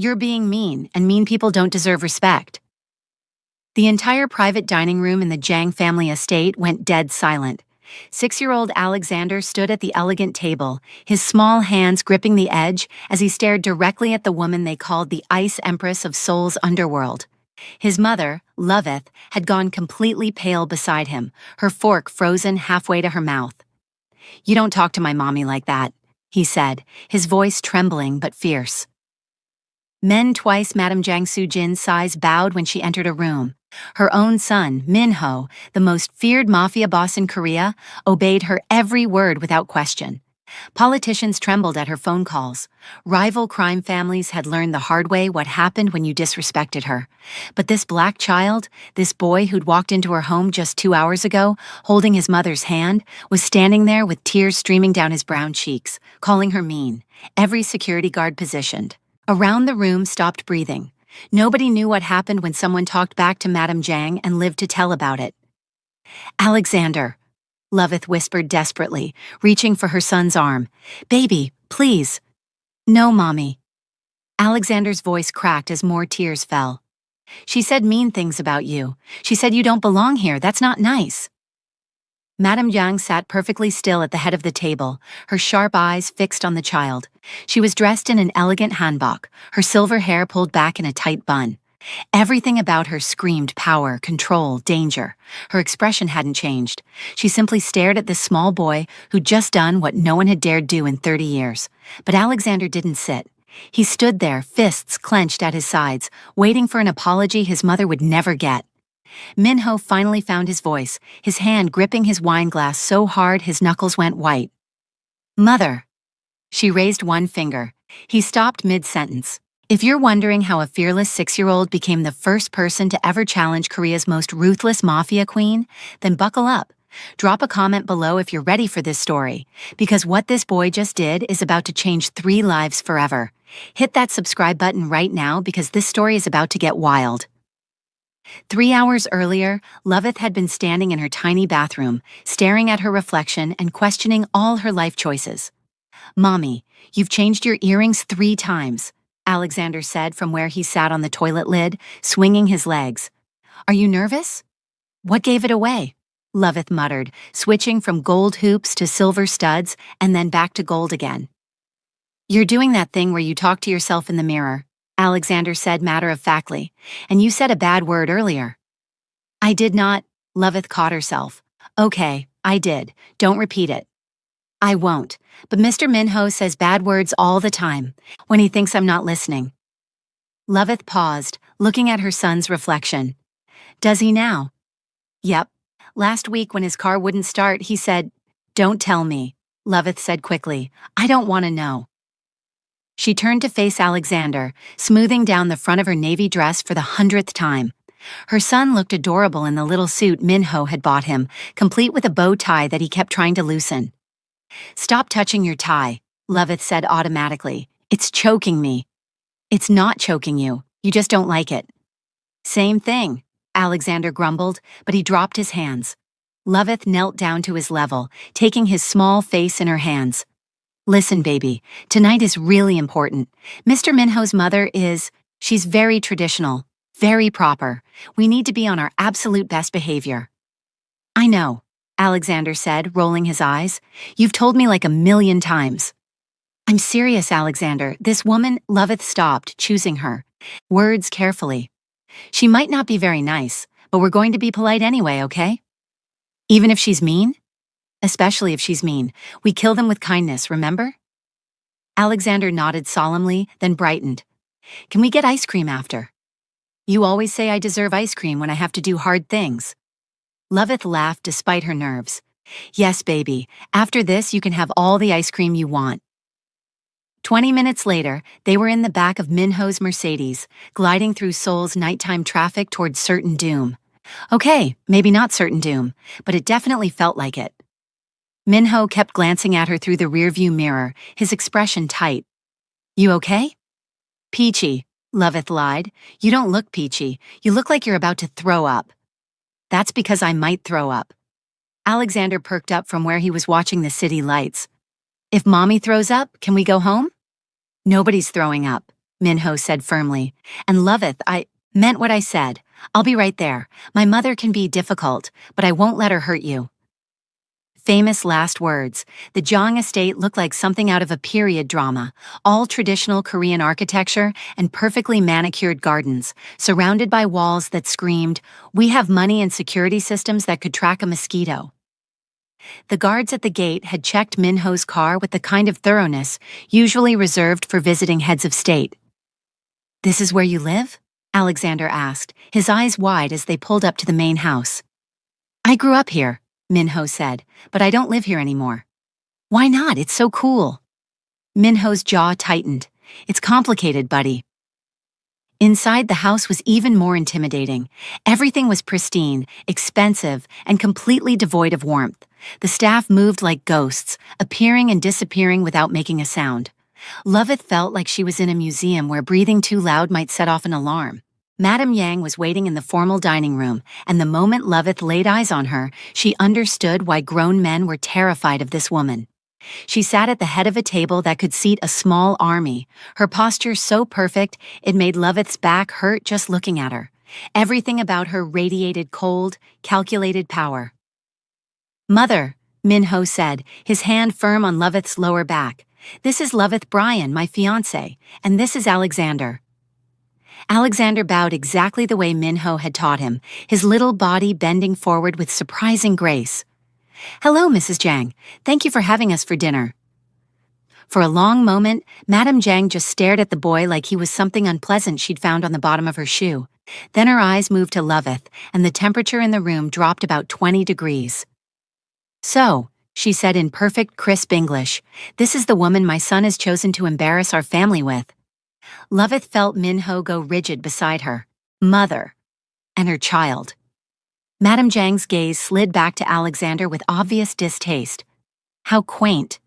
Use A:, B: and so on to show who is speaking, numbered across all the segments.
A: You're being mean, and mean people don't deserve respect. The entire private dining room in the Jang family estate went dead silent. 6-year-old Alexander stood at the elegant table, his small hands gripping the edge as he stared directly at the woman they called the Ice Empress of Seoul's underworld. His mother, Loveth, had gone completely pale beside him, her fork frozen halfway to her mouth. "You don't talk to my mommy like that," he said, his voice trembling but fierce. Men twice Madame Jang Soo-jin's size bowed when she entered a room. Her own son, Min-ho, the most feared mafia boss in Korea, obeyed her every word without question. Politicians trembled at her phone calls. Rival crime families had learned the hard way what happened when you disrespected her. But this black child, this boy who'd walked into her home just 2 hours ago, holding his mother's hand, was standing there with tears streaming down his brown cheeks, calling her mean. Every security guard positioned. Around the room stopped breathing. Nobody knew what happened when someone talked back to Madame Jang and lived to tell about it. "Alexander," Loveth whispered desperately, reaching for her son's arm. "Baby, please." "No, Mommy." Alexander's voice cracked as more tears fell. "She said mean things about you. She said you don't belong here. That's not nice." Madame Yang sat perfectly still at the head of the table, her sharp eyes fixed on the child. She was dressed in an elegant hanbok, her silver hair pulled back in a tight bun. Everything about her screamed power, control, danger. Her expression hadn't changed. She simply stared at this small boy who'd just done what no one had dared do in 30 years. But Alexander didn't sit. He stood there, fists clenched at his sides, waiting for an apology his mother would never get. Min-ho finally found his voice, his hand gripping his wine glass so hard his knuckles went white. "Mother." She raised one finger. He stopped mid-sentence. "If you're wondering how a fearless 6-year-old became the first person to ever challenge Korea's most ruthless mafia queen, then buckle up. Drop a comment below if you're ready for this story, because what this boy just did is about to change 3 lives forever. Hit that subscribe button right now because this story is about to get wild." 3 hours earlier, Loveth had been standing in her tiny bathroom, staring at her reflection and questioning all her life choices. "Mommy, you've changed your earrings 3 times, Alexander said from where he sat on the toilet lid, swinging his legs. "Are you nervous?" "What gave it away?" Loveth muttered, switching from gold hoops to silver studs and then back to gold again. "You're doing that thing where you talk to yourself in the mirror," Alexander said matter-of-factly, "and you said a bad word earlier." "I did not," Loveth caught herself. "Okay, I did. Don't repeat it." "I won't, but Mr. Min-ho says bad words all the time, when he thinks I'm not listening." Loveth paused, looking at her son's reflection. "Does he now?" "Yep. Last week when his car wouldn't start, he said, 'Don't tell me,'" Loveth said quickly. "I don't want to know." She turned to face Alexander, smoothing down the front of her navy dress for the 100th time. Her son looked adorable in the little suit Min-ho had bought him, complete with a bow tie that he kept trying to loosen. "Stop touching your tie," Loveth said automatically. "It's choking me." "It's not choking you. You just don't like it." "Same thing," Alexander grumbled, but he dropped his hands. Loveth knelt down to his level, taking his small face in her hands. "Listen, baby, tonight is really important. Mr. Min-ho's mother she's very traditional, very proper. We need to be on our absolute best behavior." "I know," Alexander said, rolling his eyes. "You've told me like 1,000,000 times." "I'm serious, Alexander. This woman," Loveth stopped, choosing her words carefully. "She might not be very nice, but we're going to be polite anyway, okay? Even if she's mean?" "Especially if she's mean. We kill them with kindness, remember?" Alexander nodded solemnly, then brightened. "Can we get ice cream after?" "You always say I deserve ice cream when I have to do hard things." Loveth laughed despite her nerves. "Yes, baby. After this, you can have all the ice cream you want." 20 minutes later, they were in the back of Min-ho's Mercedes, gliding through Seoul's nighttime traffic towards certain doom. Okay, maybe not certain doom, but it definitely felt like it. Min-ho kept glancing at her through the rearview mirror, his expression tight. "You okay?" "Peachy," Loveth lied. "You don't look peachy. You look like you're about to throw up." "That's because I might throw up." Alexander perked up from where he was watching the city lights. "If Mommy throws up, can we go home?" "Nobody's throwing up." Minho said firmly. And Loveth, I meant what I said. I'll be right there. My mother can be difficult, but I won't let her hurt you. Famous last words. The Jang estate looked like something out of a period drama, all traditional Korean architecture and perfectly manicured gardens, surrounded by walls that screamed, "We have money and security systems that could track a mosquito." The guards at the gate had checked Minho's car with the kind of thoroughness usually reserved for visiting heads of state. "This is where you live?" Alexander asked, his eyes wide as they pulled up to the main house. "I grew up here," Minho said, "but I don't live here anymore." "Why not? It's so cool." Minho's jaw tightened. "It's complicated, buddy." Inside, the house was even more intimidating. Everything was pristine, expensive, and completely devoid of warmth. The staff moved like ghosts, appearing and disappearing without making a sound. Loveth felt like she was in a museum where breathing too loud might set off an alarm. Madame Yang was waiting in the formal dining room, and the moment Loveth laid eyes on her, she understood why grown men were terrified of this woman. She sat at the head of a table that could seat a small army, her posture so perfect it made Loveth's back hurt just looking at her. Everything about her radiated cold, calculated power. "Mother," Minho said, his hand firm on Loveth's lower back. "This is Loveth Bryan, my fiancé, and this is Alexander." Alexander bowed exactly the way Minho had taught him, his little body bending forward with surprising grace. "Hello, Mrs. Jang. Thank you for having us for dinner." For a long moment, Madame Jang just stared at the boy like he was something unpleasant she'd found on the bottom of her shoe. Then her eyes moved to Loveth, and the temperature in the room dropped about 20 degrees. "So," she said in perfect, crisp English, "this is the woman my son has chosen to embarrass our family with." Loveth felt Minho go rigid beside her. Mother. And her child. Madame Jang's gaze slid back to Alexander with obvious distaste. How quaint.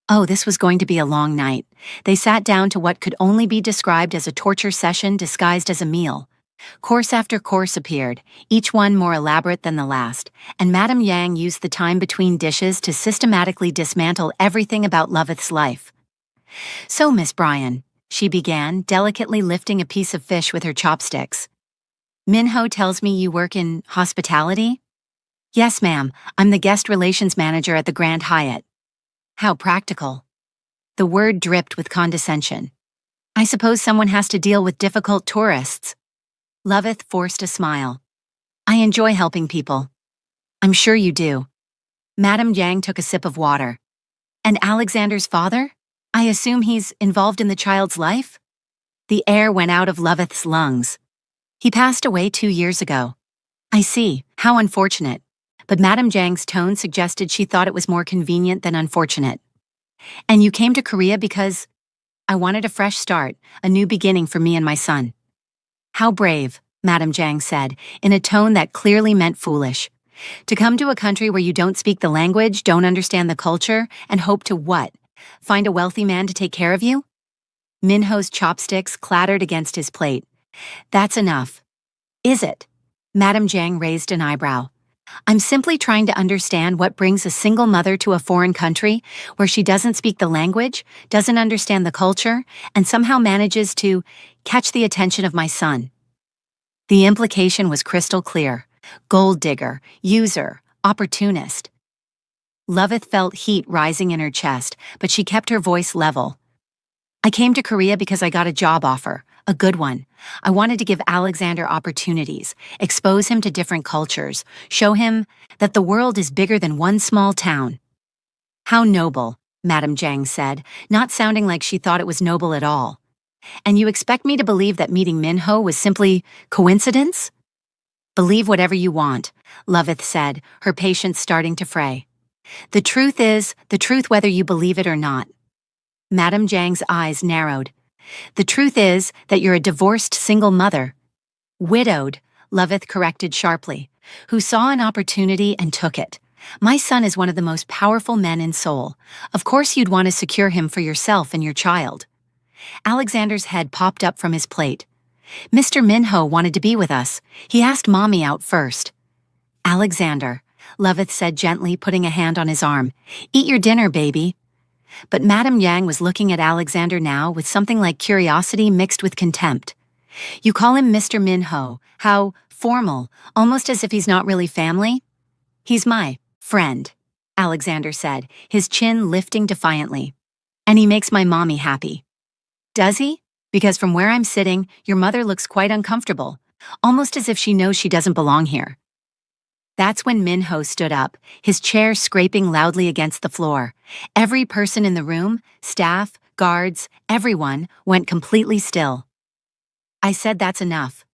A: Oh, this was going to be a long night. They sat down to what could only be described as a torture session disguised as a meal. Course after course appeared, each one more elaborate than the last, and Madame Yang used the time between dishes to systematically dismantle everything about Loveth's life. "So, Miss Bryan," she began, delicately lifting a piece of fish with her chopsticks. "Minho tells me you work in hospitality?" "Yes, ma'am. I'm the guest relations manager at the Grand Hyatt." "How practical." The word dripped with condescension. "I suppose someone has to deal with difficult tourists." Loveth forced a smile. "I enjoy helping people." "I'm sure you do." Madame Yang took a sip of water. "And Alexander's father? I assume he's involved in the child's life?" The air went out of Loveth's lungs. "He passed away 2 years ago." "I see. How unfortunate." But Madame Jang's tone suggested she thought it was more convenient than unfortunate. "And you came to Korea because—" "I wanted a fresh start, a new beginning for me and my son." "How brave," Madame Jang said, in a tone that clearly meant foolish. "To come to a country where you don't speak the language, don't understand the culture, and hope to what? Find a wealthy man to take care of you?" Minho's chopsticks clattered against his plate. "That's enough." "Is it?" Madame Jang raised an eyebrow. "I'm simply trying to understand what brings a single mother to a foreign country where she doesn't speak the language, doesn't understand the culture, and somehow manages to catch the attention of my son." The implication was crystal clear. Gold digger, user, opportunist. Loveth felt heat rising in her chest, but she kept her voice level. "I came to Korea because I got a job offer, a good one. I wanted to give Alexander opportunities, expose him to different cultures, show him that the world is bigger than one small town." "How noble," Madame Jang said, not sounding like she thought it was noble at all. "And you expect me to believe that meeting Minho was simply coincidence?" "Believe whatever you want," Loveth said, her patience starting to fray. "The truth is, the truth whether you believe it or not." Madame Jang's eyes narrowed. "The truth is that you're a divorced single mother." "Widowed," Loveth corrected sharply, "who saw an opportunity and took it. My son is one of the most powerful men in Seoul. Of course you'd want to secure him for yourself and your child." Alexander's head popped up from his plate. "Mr. Minho wanted to be with us. He asked Mommy out first." "Alexander," Loveth said gently, putting a hand on his arm, "eat your dinner, baby." but Madame Yang was looking at Alexander now with something like curiosity mixed with contempt. You call him Mr. Minho. How formal, almost as if he's not really family. He's my friend, Alexander said, his chin lifting defiantly. And he makes my mommy happy. Does he? Because from where I'm sitting, your mother looks quite uncomfortable, almost as if she knows she doesn't belong here. That's when Minho stood up, his chair scraping loudly against the floor. Every person in the room, staff, guards, everyone, went completely still. I said that's enough.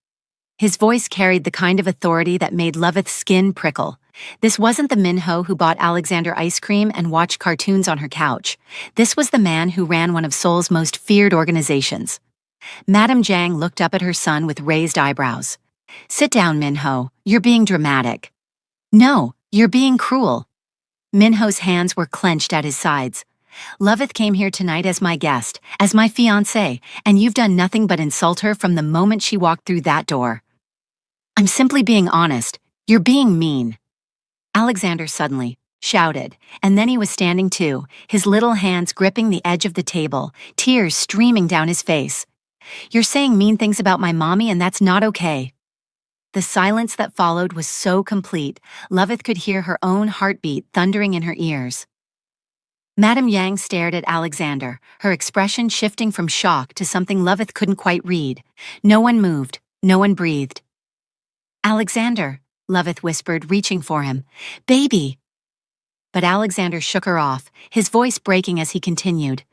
A: His voice carried the kind of authority that made Loveth's skin prickle. This wasn't the Minho who bought Alexander ice cream and watched cartoons on her couch. This was the man who ran one of Seoul's most feared organizations. Madame Jiang looked up at her son with raised eyebrows. Sit down, Minho. You're being dramatic. No, you're being cruel. Minho's hands were clenched at his sides. Loveth came here tonight as my guest, as my fiancé, and you've done nothing but insult her from the moment she walked through that door. I'm simply being honest. You're being mean. Alexander suddenly shouted, and then he was standing too, his little hands gripping the edge of the table, tears streaming down his face. You're saying mean things about my mommy, and that's not okay. The silence that followed was so complete, Loveth could hear her own heartbeat thundering in her ears. Madame Yang stared at Alexander, her expression shifting from shock to something Loveth couldn't quite read. No one moved, no one breathed. Alexander, Loveth whispered, reaching for him. Baby! But Alexander shook her off, his voice breaking as he continued.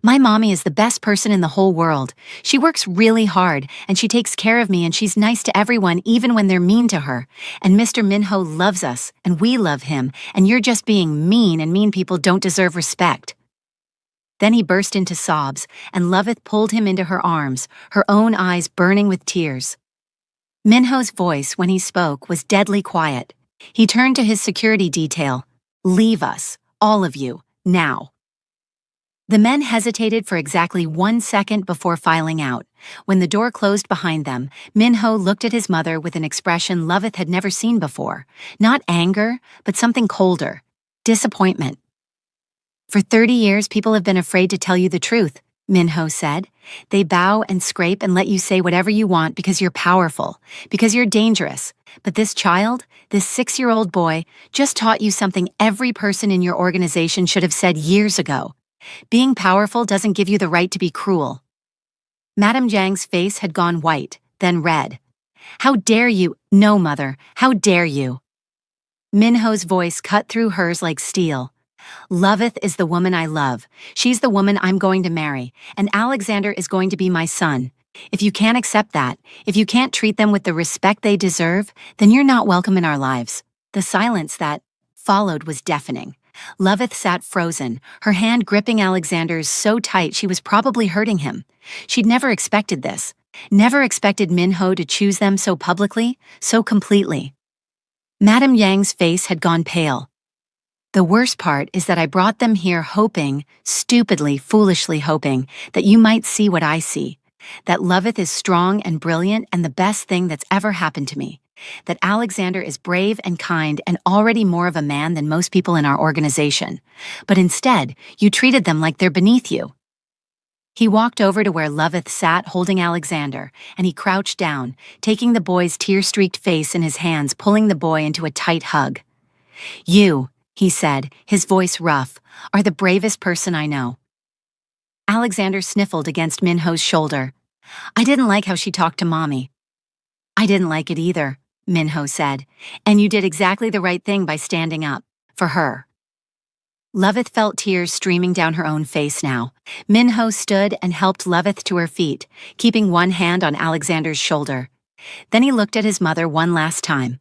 A: My mommy is the best person in the whole world. She works really hard, and she takes care of me, and she's nice to everyone even when they're mean to her. And Mr. Minho loves us, and we love him, and you're just being mean, and mean people don't deserve respect. Then he burst into sobs, and Loveth pulled him into her arms, her own eyes burning with tears. Minho's voice, when he spoke, was deadly quiet. He turned to his security detail. Leave us, all of you, now. The men hesitated for exactly 1 second before filing out. When the door closed behind them, Minho looked at his mother with an expression Loveth had never seen before. Not anger, but something colder. Disappointment. For 30 years, people have been afraid to tell you the truth, Minho said. They bow and scrape and let you say whatever you want because you're powerful, because you're dangerous. But this child, this 6-year-old boy, just taught you something every person in your organization should have said years ago. Being powerful doesn't give you the right to be cruel. Madame Jiang's face had gone white, then red. How dare you? No, mother, how dare you? Minho's voice cut through hers like steel. Loveth is the woman I love. She's the woman I'm going to marry, and Alexander is going to be my son. If you can't accept that, if you can't treat them with the respect they deserve, then you're not welcome in our lives. The silence that followed was deafening. Loveth sat frozen, her hand gripping Alexander's so tight she was probably hurting him. She'd never expected this, never expected Minho to choose them so publicly, so completely. Madame Yang's face had gone pale. The worst part is that I brought them here hoping, stupidly, foolishly hoping, that you might see what I see. That Loveth is strong and brilliant and the best thing that's ever happened to me. That Alexander is brave and kind and already more of a man than most people in our organization. But instead, you treated them like they're beneath you. He walked over to where Loveth sat holding Alexander, and he crouched down, taking the boy's tear-streaked face in his hands, pulling the boy into a tight hug. You, he said, his voice rough, are the bravest person I know. Alexander sniffled against Minho's shoulder. I didn't like how she talked to Mommy. I didn't like it either, Minho said, and you did exactly the right thing by standing up, for her. Loveth felt tears streaming down her own face now. Minho stood and helped Loveth to her feet, keeping one hand on Alexander's shoulder. Then he looked at his mother one last time.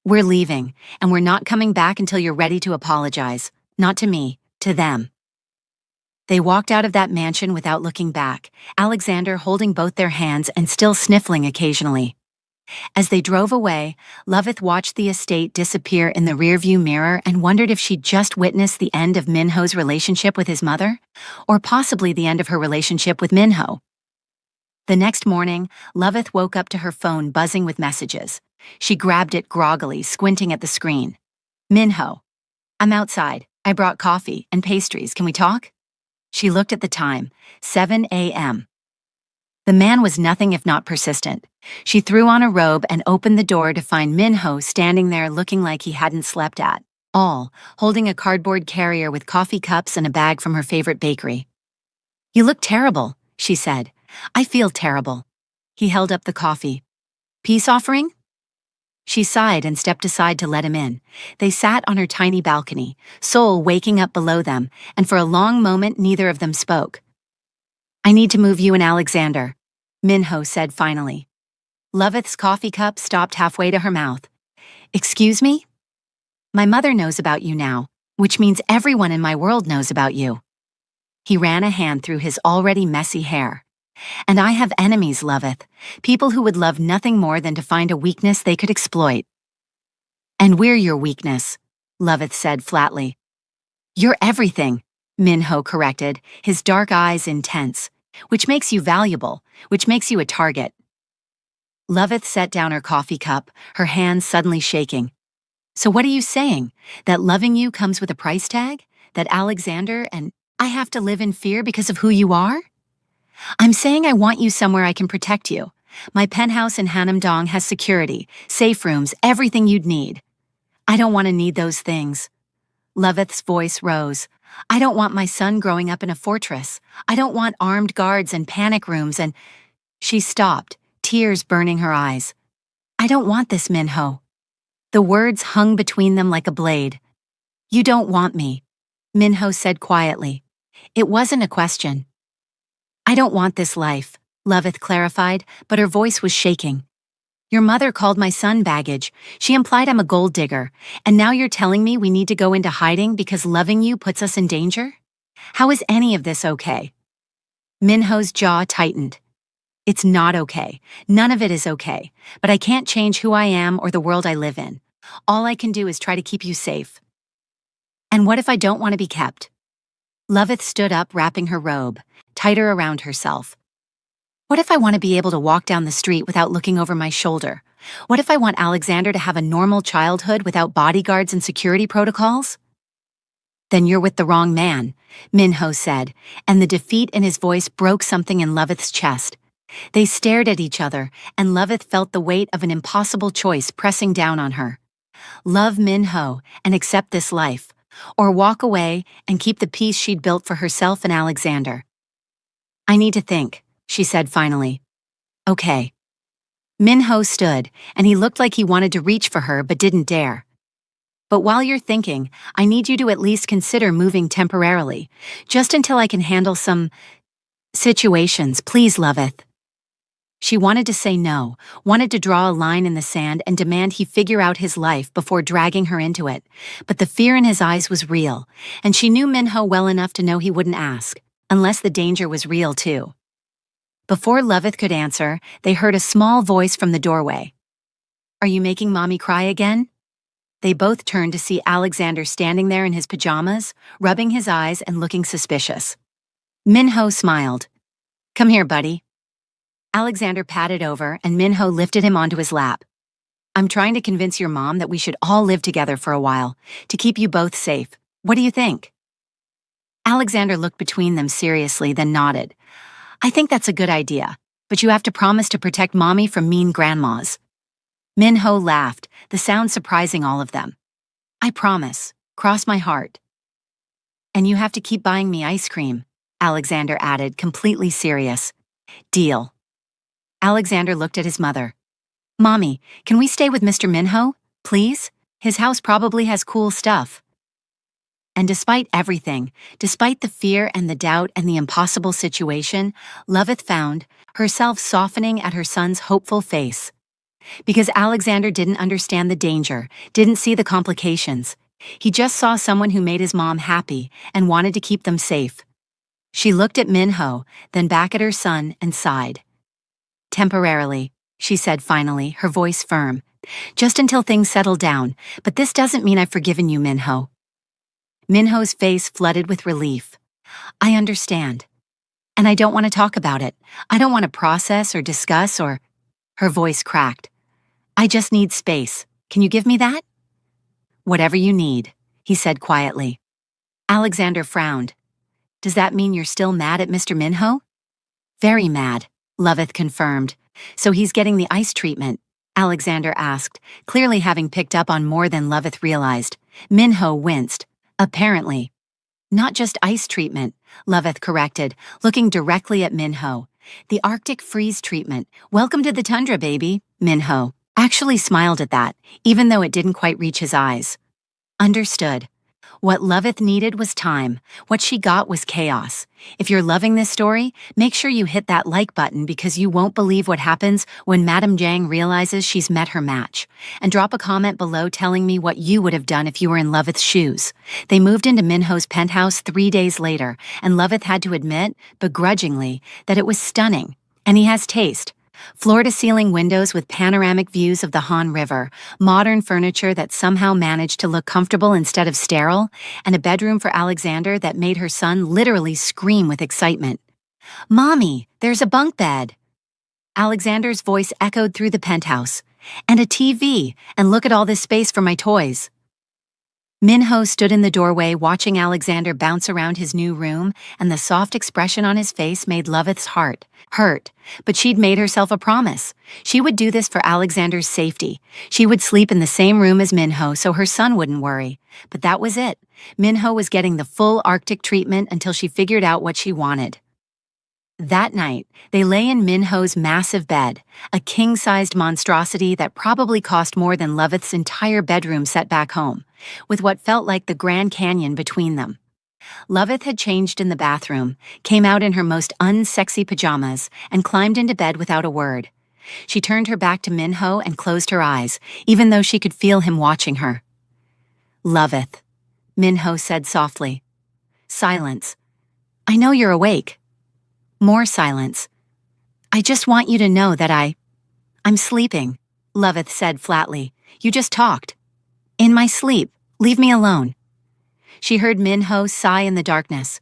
A: We're leaving, and we're not coming back until you're ready to apologize. Not to me, to them. They walked out of that mansion without looking back, Alexander holding both their hands and still sniffling occasionally. As they drove away, Loveth watched the estate disappear in the rearview mirror and wondered if she'd just witnessed the end of Minho's relationship with his mother, or possibly the end of her relationship with Minho. The next morning, Loveth woke up to her phone buzzing with messages. She grabbed it groggily, squinting at the screen. Minho. I'm outside. I brought coffee and pastries. Can we talk? She looked at the time, 7 a.m. The man was nothing if not persistent. She threw on a robe and opened the door to find Minho standing there looking like he hadn't slept at all, holding a cardboard carrier with coffee cups and a bag from her favorite bakery. You look terrible, she said. I feel terrible. He held up the coffee. Peace offering? She sighed and stepped aside to let him in. They sat on her tiny balcony, Seoul waking up below them, and for a long moment neither of them spoke. I need to move you and Alexander, Minho said finally. Loveth's coffee cup stopped halfway to her mouth. Excuse me? My mother knows about you now, which means everyone in my world knows about you. He ran a hand through his already messy hair. And I have enemies, Loveth, people who would love nothing more than to find a weakness they could exploit. And we're your weakness, Loveth said flatly. You're everything, Minho corrected, his dark eyes intense, which makes you valuable, which makes you a target. Loveth set down her coffee cup, her hands suddenly shaking. So what are you saying? That loving you comes with a price tag? That Alexander and I have to live in fear because of who you are? I'm saying I want you somewhere I can protect you. My penthouse in Hanam-dong has security, safe rooms, everything you'd need. I don't want to need those things. Loveth's voice rose. I don't want my son growing up in a fortress. I don't want armed guards and panic rooms and… She stopped, tears burning her eyes. I don't want this, Minho. The words hung between them like a blade. You don't want me, Minho said quietly. It wasn't a question. I don't want this life, Loveth clarified, but her voice was shaking. Your mother called my son baggage. She implied I'm a gold digger, and now you're telling me we need to go into hiding because loving you puts us in danger? How is any of this okay? Minho's jaw tightened. It's not okay. None of it is okay, but I can't change who I am or the world I live in. All I can do is try to keep you safe. And what if I don't want to be kept? Loveth stood up, wrapping her robe tighter around herself. What if I want to be able to walk down the street without looking over my shoulder? What if I want Alexander to have a normal childhood without bodyguards and security protocols? Then you're with the wrong man, Minho said, and the defeat in his voice broke something in Loveth's chest. They stared at each other, and Loveth felt the weight of an impossible choice pressing down on her. Love Minho and accept this life, or walk away and keep the peace she'd built for herself and Alexander. I need to think, she said finally. Okay. Minho stood, and he looked like he wanted to reach for her but didn't dare. But while you're thinking, I need you to at least consider moving temporarily, just until I can handle some situations, please, Loveth. She wanted to say no, wanted to draw a line in the sand and demand he figure out his life before dragging her into it, but the fear in his eyes was real, and she knew Minho well enough to know he wouldn't ask, unless the danger was real too. Before Loveth could answer, they heard a small voice from the doorway. Are you making Mommy cry again? They both turned to see Alexander standing there in his pajamas, rubbing his eyes and looking suspicious. Minho smiled. Come here, buddy. Alexander patted over and Minho lifted him onto his lap. I'm trying to convince your mom that we should all live together for a while, to keep you both safe. What do you think? Alexander looked between them seriously, then nodded. I think that's a good idea, but you have to promise to protect Mommy from mean grandmas. Minho laughed, the sound surprising all of them. I promise. Cross my heart. And you have to keep buying me ice cream, Alexander added, completely serious. Deal. Alexander looked at his mother. Mommy, can we stay with Mr. Minho, please? His house probably has cool stuff. And despite everything, despite the fear and the doubt and the impossible situation, Loveth found herself softening at her son's hopeful face. Because Alexander didn't understand the danger, didn't see the complications. He just saw someone who made his mom happy and wanted to keep them safe. She looked at Minho, then back at her son and sighed. Temporarily, she said finally, her voice firm. Just until things settle down, but this doesn't mean I've forgiven you, Minho. Minho's face flooded with relief. I understand. And I don't want to talk about it. I don't want to process or discuss or… Her voice cracked. I just need space. Can you give me that? Whatever you need, he said quietly. Alexander frowned. Does that mean you're still mad at Mr. Minho? Very mad, Loveth confirmed. So he's getting the ice treatment? Alexander asked, clearly having picked up on more than Loveth realized. Minho winced. Apparently. Not just ice treatment, Loveth corrected, looking directly at Minho. The Arctic freeze treatment. Welcome to the tundra, baby. Minho actually smiled at that, even though it didn't quite reach his eyes. Understood. What Loveth needed was time. What she got was chaos. If you're loving this story, make sure you hit that like button because you won't believe what happens when Madame Jang realizes she's met her match. And drop a comment below telling me what you would have done if you were in Loveth's shoes. They moved into Minho's penthouse 3 days later, and Loveth had to admit, begrudgingly, that it was stunning. And he has taste. Floor-to-ceiling windows with panoramic views of the Han River, modern furniture that somehow managed to look comfortable instead of sterile, and a bedroom for Alexander that made her son literally scream with excitement. "Mommy, there's a bunk bed!" Alexander's voice echoed through the penthouse. "And a TV, and look at all this space for my toys." Minho stood in the doorway watching Alexander bounce around his new room, and the soft expression on his face made Loveth's heart hurt. But she'd made herself a promise. She would do this for Alexander's safety. She would sleep in the same room as Minho so her son wouldn't worry. But that was it. Minho was getting the full Arctic treatment until she figured out what she wanted. That night, they lay in Minho's massive bed, a king-sized monstrosity that probably cost more than Loveth's entire bedroom set back home, with what felt like the Grand Canyon between them. Loveth had changed in the bathroom, came out in her most unsexy pajamas, and climbed into bed without a word. She turned her back to Minho and closed her eyes, even though she could feel him watching her. "Loveth," Minho said softly. Silence. "I know you're awake." More silence. "I just want you to know that I'm sleeping," Loveth said flatly. "You just talked." "In my sleep. Leave me alone." She heard Minho sigh in the darkness.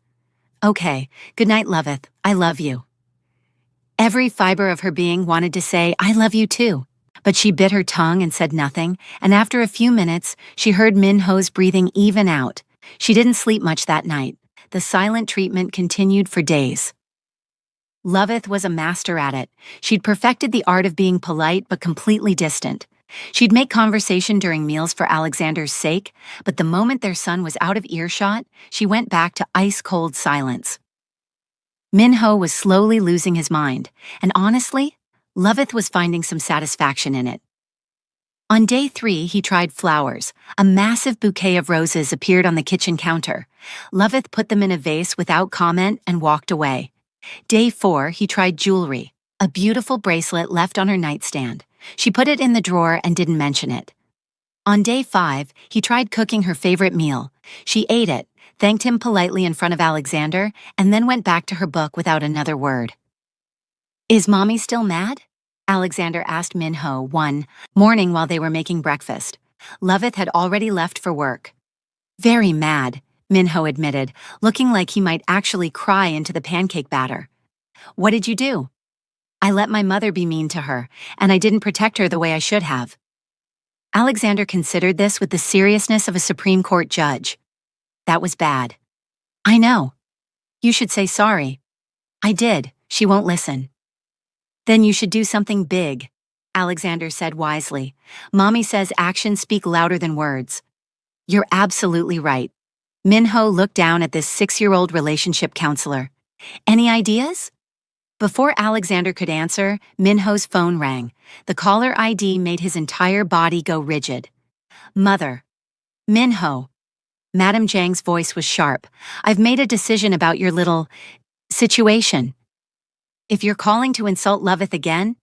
A: "Okay, good night, Loveth. I love you." Every fiber of her being wanted to say, "I love you too." But she bit her tongue and said nothing, and after a few minutes, she heard Minho's breathing even out. She didn't sleep much that night. The silent treatment continued for days. Loveth was a master at it. She'd perfected the art of being polite but completely distant. She'd make conversation during meals for Alexander's sake, but the moment their son was out of earshot, she went back to ice-cold silence. Minho was slowly losing his mind, and honestly, Loveth was finding some satisfaction in it. On day 3, he tried flowers. A massive bouquet of roses appeared on the kitchen counter. Loveth put them in a vase without comment and walked away. Day 4, he tried jewelry. A beautiful bracelet left on her nightstand. She put it in the drawer and didn't mention it. On day 5, he tried cooking her favorite meal. She ate it, thanked him politely in front of Alexander, and then went back to her book without another word. "Is Mommy still mad?" Alexander asked Minho one morning while they were making breakfast. Loveth had already left for work. "Very mad," Minho admitted, looking like he might actually cry into the pancake batter. "What did you do?" "I let my mother be mean to her, and I didn't protect her the way I should have." Alexander considered this with the seriousness of a Supreme Court judge. "That was bad." "I know. You should say sorry." "I did. She won't listen." "Then you should do something big," Alexander said wisely. "Mommy says actions speak louder than words." "You're absolutely right." Minho looked down at this 6-year-old relationship counselor. "Any ideas?" Before Alexander could answer, Minho's phone rang. The caller ID made his entire body go rigid. "Mother." "Minho." Madame Jang's voice was sharp. "I've made a decision about your little situation. If you're calling to insult Loveth again,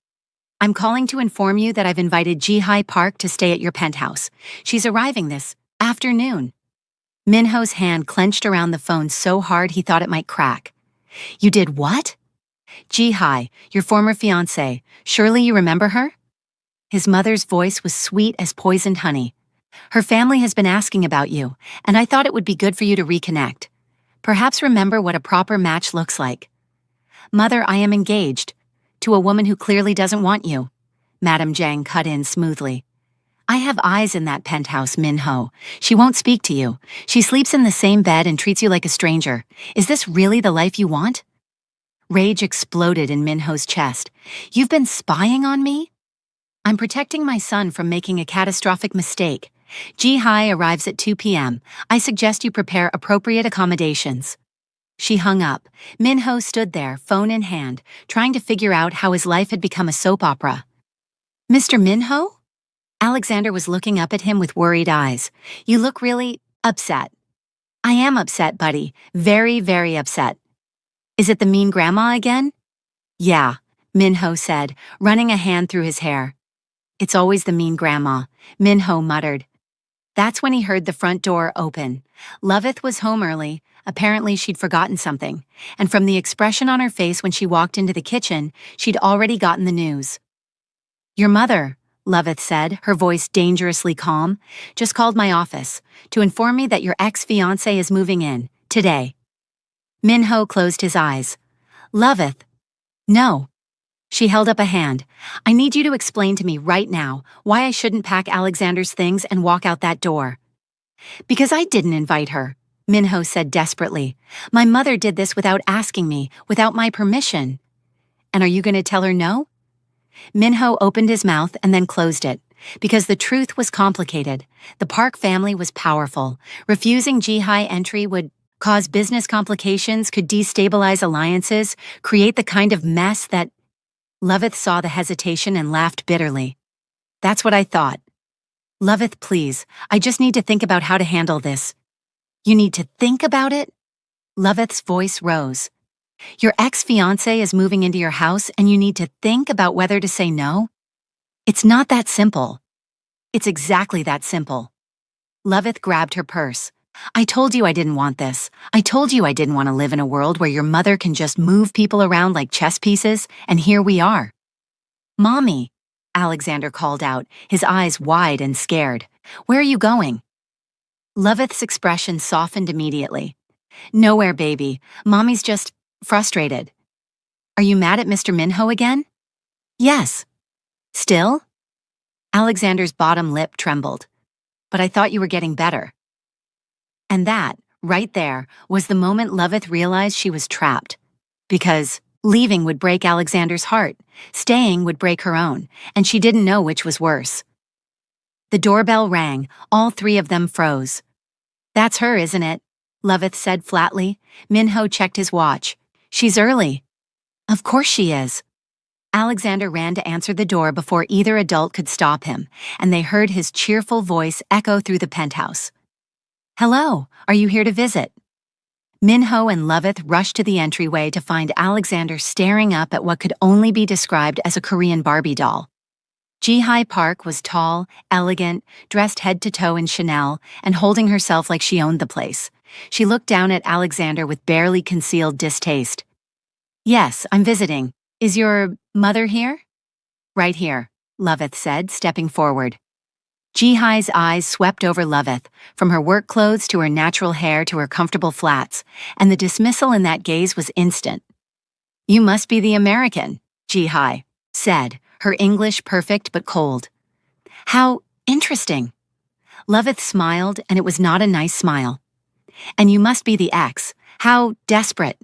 A: I'm calling to inform you that I've invited Ji-hai Park to stay at your penthouse. She's arriving this afternoon." Minho's hand clenched around the phone so hard he thought it might crack. "You did what?" "Ji-hai, your former fiancée. Surely you remember her?" His mother's voice was sweet as poisoned honey. "Her family has been asking about you, and I thought it would be good for you to reconnect. Perhaps remember what a proper match looks like." "Mother, I am engaged. To a woman who clearly doesn't want you." Madame Jang cut in smoothly. I have eyes in that penthouse, Min-ho. She won't speak to you. She sleeps in the same bed and treats you like a stranger. Is this really the life you want? Rage exploded in Min-ho's chest. You've been spying on me? I'm protecting my son from making a catastrophic mistake. Ji-hai arrives at 2 p.m. I suggest you prepare appropriate accommodations. She hung up. Min-ho stood there, phone in hand, trying to figure out how his life had become a soap opera. Mr. Min-ho? Alexander was looking up at him with worried eyes. You look really upset. I am upset, buddy. Very, very upset. Is it the mean grandma again? Yeah, Min-ho said, running a hand through his hair. It's always the mean grandma, Min-ho muttered. That's when he heard the front door open. Loveth was home early. Apparently she'd forgotten something. And from the expression on her face when she walked into the kitchen, she'd already gotten the news. Your mother, Loveth said, her voice dangerously calm, just called my office to inform me that your ex-fiancé is moving in, today. Min-ho closed his eyes. Loveth. No. She held up a hand. I need you to explain to me right now why I shouldn't pack Alexander's things and walk out that door. Because I didn't invite her, Min-ho said desperately. My mother did this without asking me, without my permission. And are you going to tell her no? Min-ho opened his mouth and then closed it. Because the truth was complicated. The Park family was powerful. Refusing Ji-hai entry would cause business complications, could destabilize alliances, create the kind of mess that... Loveth saw the hesitation and laughed bitterly. That's what I thought. Loveth, please, I just need to think about how to handle this. You need to think about it? Loveth's voice rose. Your ex-fiancé is moving into your house and you need to think about whether to say no? It's not that simple. It's exactly that simple. Loveth grabbed her purse. I told you I didn't want this. I told you I didn't want to live in a world where your mother can just move people around like chess pieces, and here we are. Mommy, Alexander called out, his eyes wide and scared. Where are you going? Loveth's expression softened immediately. Nowhere, baby. Mommy's just frustrated. Are you mad at Mr. Min-ho again? Yes. Still? Alexander's bottom lip trembled. But I thought you were getting better. And that, right there, was the moment Loveth realized she was trapped. Because leaving would break Alexander's heart, staying would break her own, and she didn't know which was worse. The doorbell rang, all three of them froze. That's her, isn't it? Loveth said flatly. Min-ho checked his watch. She's early. Of course she is. Alexander ran to answer the door before either adult could stop him, and they heard his cheerful voice echo through the penthouse. Hello, are you here to visit? Min-ho and Loveth rushed to the entryway to find Alexander staring up at what could only be described as a Korean Barbie doll. Ji-hai Park was tall, elegant, dressed head to toe in Chanel, and holding herself like she owned the place. She looked down at Alexander with barely concealed distaste. Yes, I'm visiting. Is your mother here? Right here, Loveth said, stepping forward. Ji-hai's eyes swept over Loveth, from her work clothes to her natural hair to her comfortable flats, and the dismissal in that gaze was instant. You must be the American, Ji-hai said, her English perfect but cold. How interesting. Loveth smiled, and it was not a nice smile. And you must be the ex. How desperate.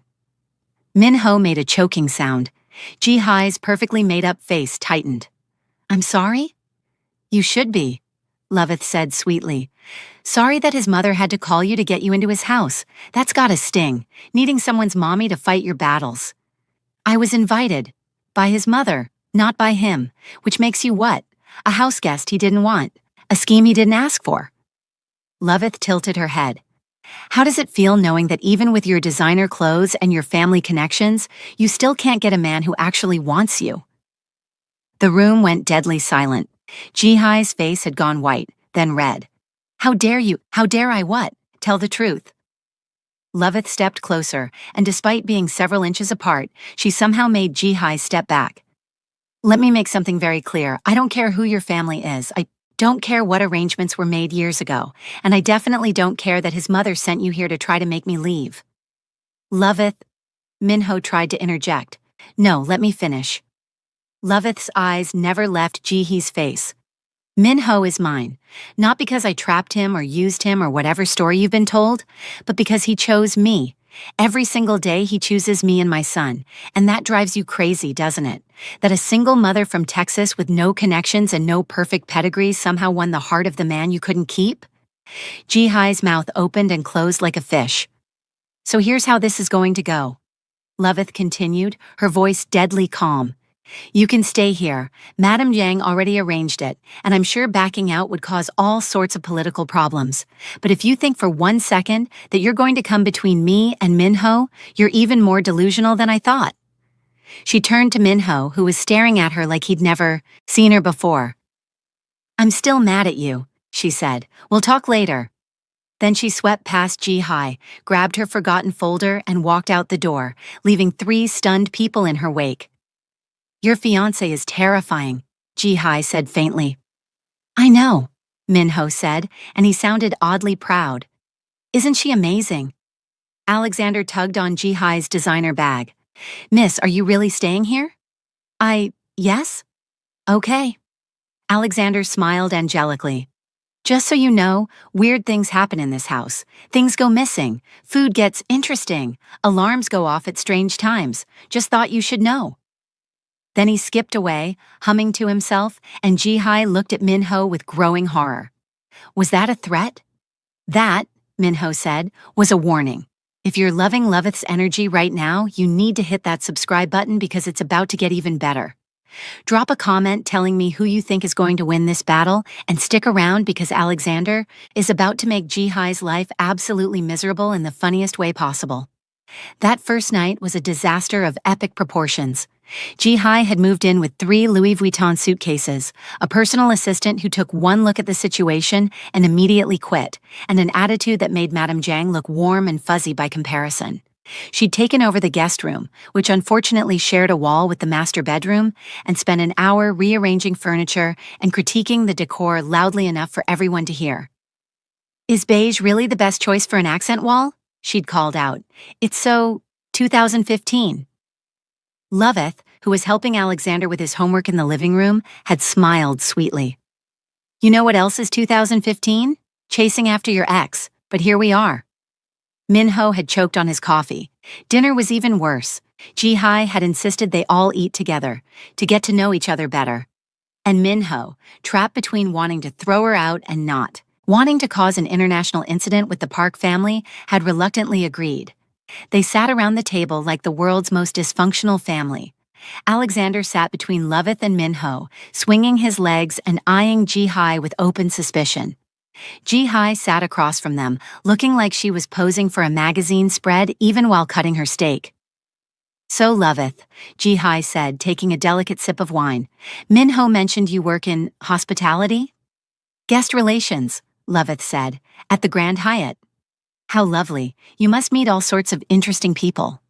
A: Min-ho made a choking sound. Ji-hai's perfectly made-up face tightened. I'm sorry? You should be, Loveth said sweetly. Sorry that his mother had to call you to get you into his house. That's gotta sting, needing someone's mommy to fight your battles. I was invited. By his mother, not by him. Which makes you what? A house guest he didn't want. A scheme he didn't ask for. Loveth tilted her head. How does it feel knowing that even with your designer clothes and your family connections, you still can't get a man who actually wants you? The room went deadly silent. Ji-hai's face had gone white, then red. How dare you? How dare I what? Tell the truth. Loveth stepped closer, and despite being several inches apart, she somehow made Ji-hai step back. Let me make something very clear. I don't care who your family is. I don't care what arrangements were made years ago, and I definitely don't care that his mother sent you here to try to make me leave. Loveth, Min-ho tried to interject. No, let me finish. Loveth's eyes never left Ji-hee's face. Minho is mine, not because I trapped him or used him or whatever story you've been told, but because he chose me. Every single day he chooses me and my son, and that drives you crazy, doesn't it? That a single mother from Texas with no connections and no perfect pedigree somehow won the heart of the man you couldn't keep? Jihai's mouth opened and closed like a fish. So here's how this is going to go, Loveth continued, her voice deadly calm. You can stay here. Madame Jiang already arranged it, and I'm sure backing out would cause all sorts of political problems. But if you think for 1 second that you're going to come between me and Minho, you're even more delusional than I thought. She turned to Minho, who was staring at her like he'd never seen her before. I'm still mad at you, she said. We'll talk later. Then she swept past Ji-hai, grabbed her forgotten folder, and walked out the door, leaving 3 stunned people in her wake. Your fiancé is terrifying, Ji-hai said faintly. I know, Minho said, and he sounded oddly proud. Isn't she amazing? Alexander tugged on Ji-hai's designer bag. Miss, are you really staying here? Yes? Okay. Alexander smiled angelically. Just so you know, weird things happen in this house. Things go missing, food gets interesting, alarms go off at strange times. Just thought you should know. Then he skipped away, humming to himself, and Ji-hai looked at Minho with growing horror. Was that a threat? That, Minho said, was a warning. If you're loving Loveth's energy right now, you need to hit that subscribe button because it's about to get even better. Drop a comment telling me who you think is going to win this battle, and stick around because Alexander is about to make Ji-hai's life absolutely miserable in the funniest way possible. That first night was a disaster of epic proportions. Ji-hai had moved in with 3 Louis Vuitton suitcases, a personal assistant who took one look at the situation and immediately quit, and an attitude that made Madame Jiang look warm and fuzzy by comparison. She'd taken over the guest room, which unfortunately shared a wall with the master bedroom, and spent an hour rearranging furniture and critiquing the decor loudly enough for everyone to hear. Is beige really the best choice for an accent wall? She'd called out. It's so 2015. Loveth, who was helping Alexander with his homework in the living room, had smiled sweetly. You know what else is 2015? Chasing after your ex, but here we are. Minho had choked on his coffee. Dinner was even worse. Ji-hai had insisted they all eat together, to get to know each other better. And Minho, trapped between wanting to throw her out and not, wanting to cause an international incident with the Park family, had reluctantly agreed. They sat around the table like the world's most dysfunctional family. Alexander sat between Loveth and Minho, swinging his legs and eyeing Ji-hai with open suspicion. Ji-hai sat across from them, looking like she was posing for a magazine spread even while cutting her steak. So Loveth, Ji-hai said, taking a delicate sip of wine, Minho mentioned you work in hospitality? Guest relations, Loveth said, at the Grand Hyatt. How lovely. You must meet all sorts of interesting people.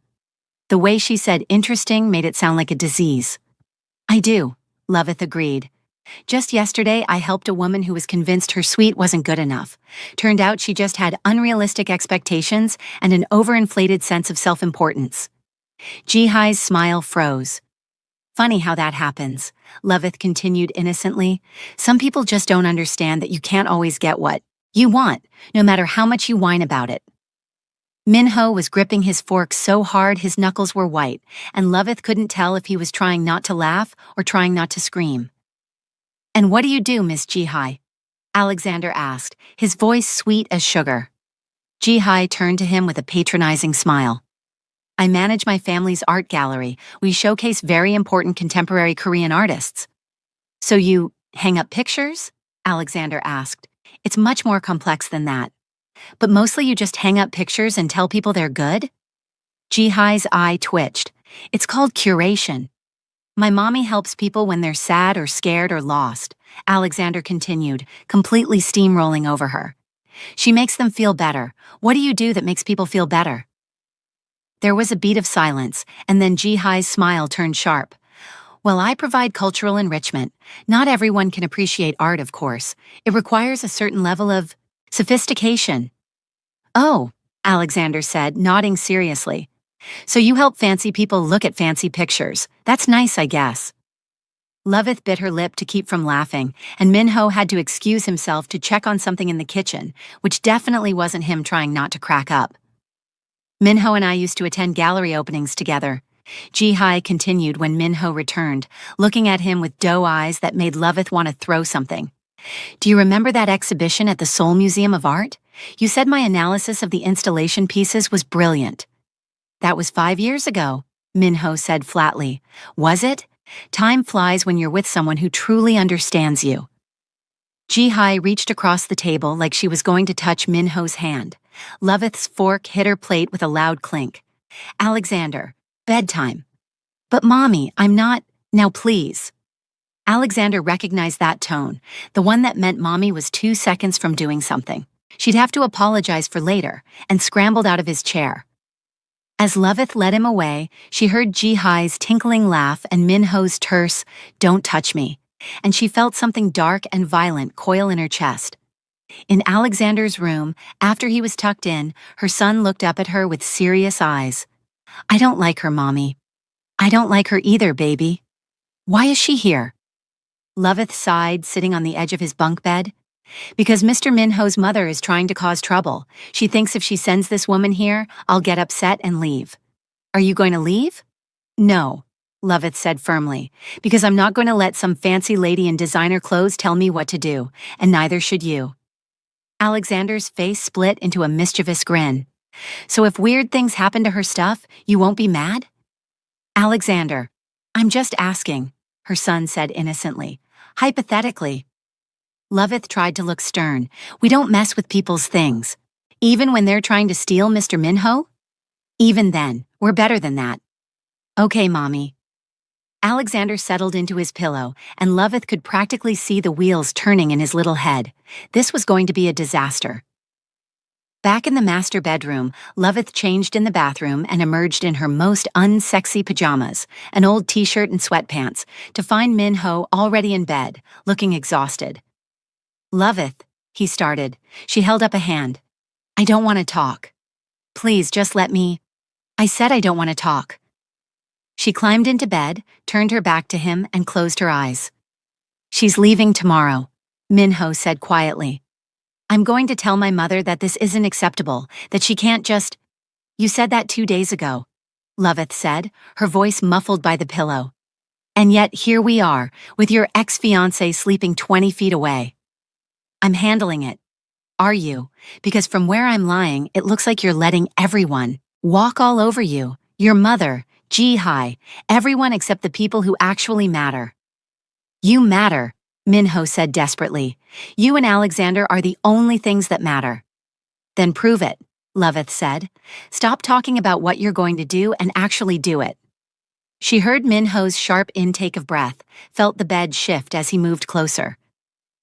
A: The way she said interesting made it sound like a disease. I do, Loveth agreed. Just yesterday, I helped a woman who was convinced her suite wasn't good enough. Turned out she just had unrealistic expectations and an overinflated sense of self-importance. Ji-hai's smile froze. Funny how that happens, Loveth continued innocently. Some people just don't understand that you can't always get what you want, no matter how much you whine about it. Minho was gripping his fork so hard his knuckles were white, and Loveth couldn't tell if he was trying not to laugh or trying not to scream. And what do you do, Miss Ji-hai? Alexander asked, his voice sweet as sugar. Ji-hai turned to him with a patronizing smile. I manage my family's art gallery. We showcase very important contemporary Korean artists. So you hang up pictures? Alexander asked. It's much more complex than that. But mostly you just hang up pictures and tell people they're good? Ji-hai's eye twitched. It's called curation. My mommy helps people when they're sad or scared or lost, Alexander continued, completely steamrolling over her. She makes them feel better. What do you do that makes people feel better? There was a beat of silence, and then Ji-hai's smile turned sharp. Well, I provide cultural enrichment. Not everyone can appreciate art, of course. It requires a certain level of sophistication. Oh, Alexander said, nodding seriously. So you help fancy people look at fancy pictures. That's nice, I guess. Loveth bit her lip to keep from laughing, and Minho had to excuse himself to check on something in the kitchen, which definitely wasn't him trying not to crack up. Minho and I used to attend gallery openings together. Ji-hai continued when Minho returned, looking at him with doe eyes that made Loveth want to throw something. Do you remember that exhibition at the Seoul Museum of Art? You said my analysis of the installation pieces was brilliant. That was 5 years ago, Minho said flatly. Was it? Time flies when you're with someone who truly understands you. Ji-hai reached across the table like she was going to touch Minho's hand. Loveth's fork hit her plate with a loud clink. Alexander, bedtime. But Mommy, I'm not. Now please. Alexander recognized that tone, the one that meant Mommy was 2 seconds from doing something. She'd have to apologize for later, and scrambled out of his chair. As Loveth led him away, she heard Ji-hai's tinkling laugh and Minho's terse, "Don't touch me," and she felt something dark and violent coil in her chest. In Alexander's room, after he was tucked in, her son looked up at her with serious eyes. "I don't like her, Mommy." "I don't like her either, baby." "Why is she here?" Loveth sighed, sitting on the edge of his bunk bed. "Because Mr. Minho's mother is trying to cause trouble. She thinks if she sends this woman here, I'll get upset and leave." "Are you going to leave?" "No," Loveth said firmly, "because I'm not going to let some fancy lady in designer clothes tell me what to do, and neither should you." Alexander's face split into a mischievous grin. "So if weird things happen to her stuff, you won't be mad?" "Alexander, I'm just asking," her son said innocently. "Hypothetically." Loveth tried to look stern. "We don't mess with people's things. Even when they're trying to steal Mr. Minho? Even then, we're better than that." "Okay, Mommy." Alexander settled into his pillow, and Loveth could practically see the wheels turning in his little head. This was going to be a disaster. Back in the master bedroom, Loveth changed in the bathroom and emerged in her most unsexy pajamas, an old t-shirt and sweatpants, to find Minho already in bed, looking exhausted. "Loveth," he started. She held up a hand. "I don't want to talk. Please, just let me." "I said I don't want to talk." She climbed into bed, turned her back to him, and closed her eyes. "She's leaving tomorrow," Minho said quietly. "I'm going to tell my mother that this isn't acceptable, that she can't just—" "You said that 2 days ago," Loveth said, her voice muffled by the pillow. "And yet here we are, with your ex-fiancé sleeping 20 feet away." "I'm handling it." "Are you? Because from where I'm lying, it looks like you're letting everyone walk all over you. Your mother, Ji-hai, everyone except the people who actually matter." "You matter," Minho said desperately. "You and Alexander are the only things that matter." "Then prove it," Loveth said. "Stop talking about what you're going to do and actually do it." She heard Minho's sharp intake of breath, felt the bed shift as he moved closer.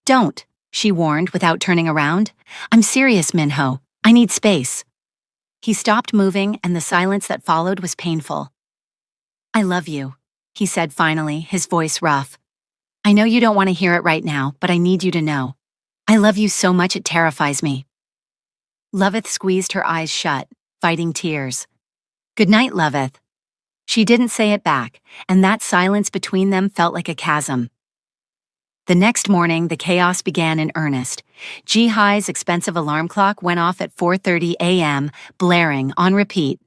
A: "Don't," she warned without turning around. "I'm serious, Minho. I need space." He stopped moving, and the silence that followed was painful. "I love you," he said finally, his voice rough. "I know you don't want to hear it right now, but I need you to know. I love you so much it terrifies me." Loveth squeezed her eyes shut, fighting tears. "Good night, Loveth." She didn't say it back, and that silence between them felt like a chasm. The next morning, the chaos began in earnest. Ji-hai's expensive alarm clock went off at 4:30 a.m., blaring on repeat.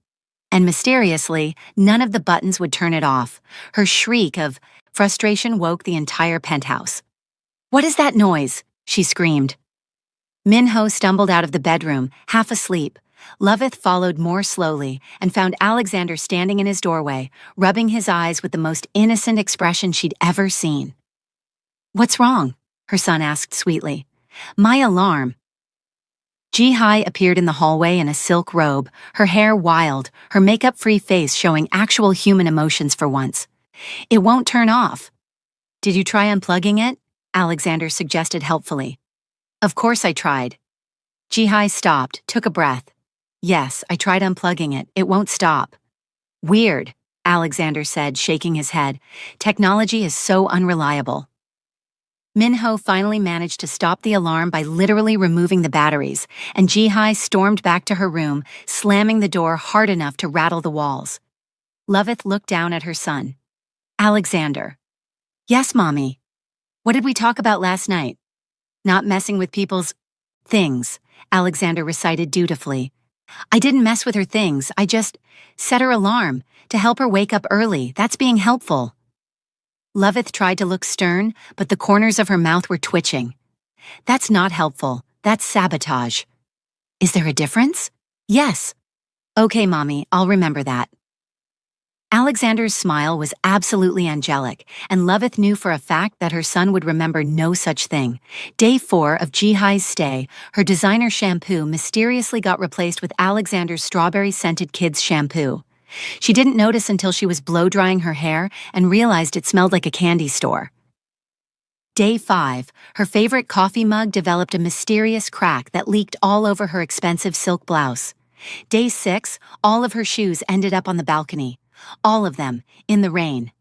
A: And mysteriously, none of the buttons would turn it off. Her shriek of frustration woke the entire penthouse. "What is that noise?" she screamed. Minho stumbled out of the bedroom, half asleep. Loveth followed more slowly and found Alexander standing in his doorway, rubbing his eyes with the most innocent expression she'd ever seen. "What's wrong?" her son asked sweetly. "My alarm." Ji-hai appeared in the hallway in a silk robe, her hair wild, her makeup-free face showing actual human emotions for once. "It won't turn off." "Did you try unplugging it?" Alexander suggested helpfully. "Of course I tried." Ji-hai stopped, took a breath. "Yes, I tried unplugging it. It won't stop." "Weird," Alexander said, shaking his head. "Technology is so unreliable." Minho finally managed to stop the alarm by literally removing the batteries, and Ji-hai stormed back to her room, slamming the door hard enough to rattle the walls. Loveth looked down at her son. "Alexander." Yes, Mommy. What did we talk about last night? Not messing with people's things, Alexander recited dutifully. I didn't mess with her things, I just set her alarm to help her wake up early. That's being helpful. Loveth tried to look stern, but the corners of her mouth were twitching. That's not helpful. That's sabotage. Is there a difference? Yes. Okay, Mommy, I'll remember that. Alexander's smile was absolutely angelic, and Loveth knew for a fact that her son would remember no such thing. Day 4 of Jihai's stay, her designer shampoo mysteriously got replaced with Alexander's strawberry-scented kids' shampoo. She didn't notice until she was blow-drying her hair and realized it smelled like a candy store. Day 5, her favorite coffee mug developed a mysterious crack that leaked all over her expensive silk blouse. Day 6, all of her shoes ended up on the balcony. All of them, in the rain.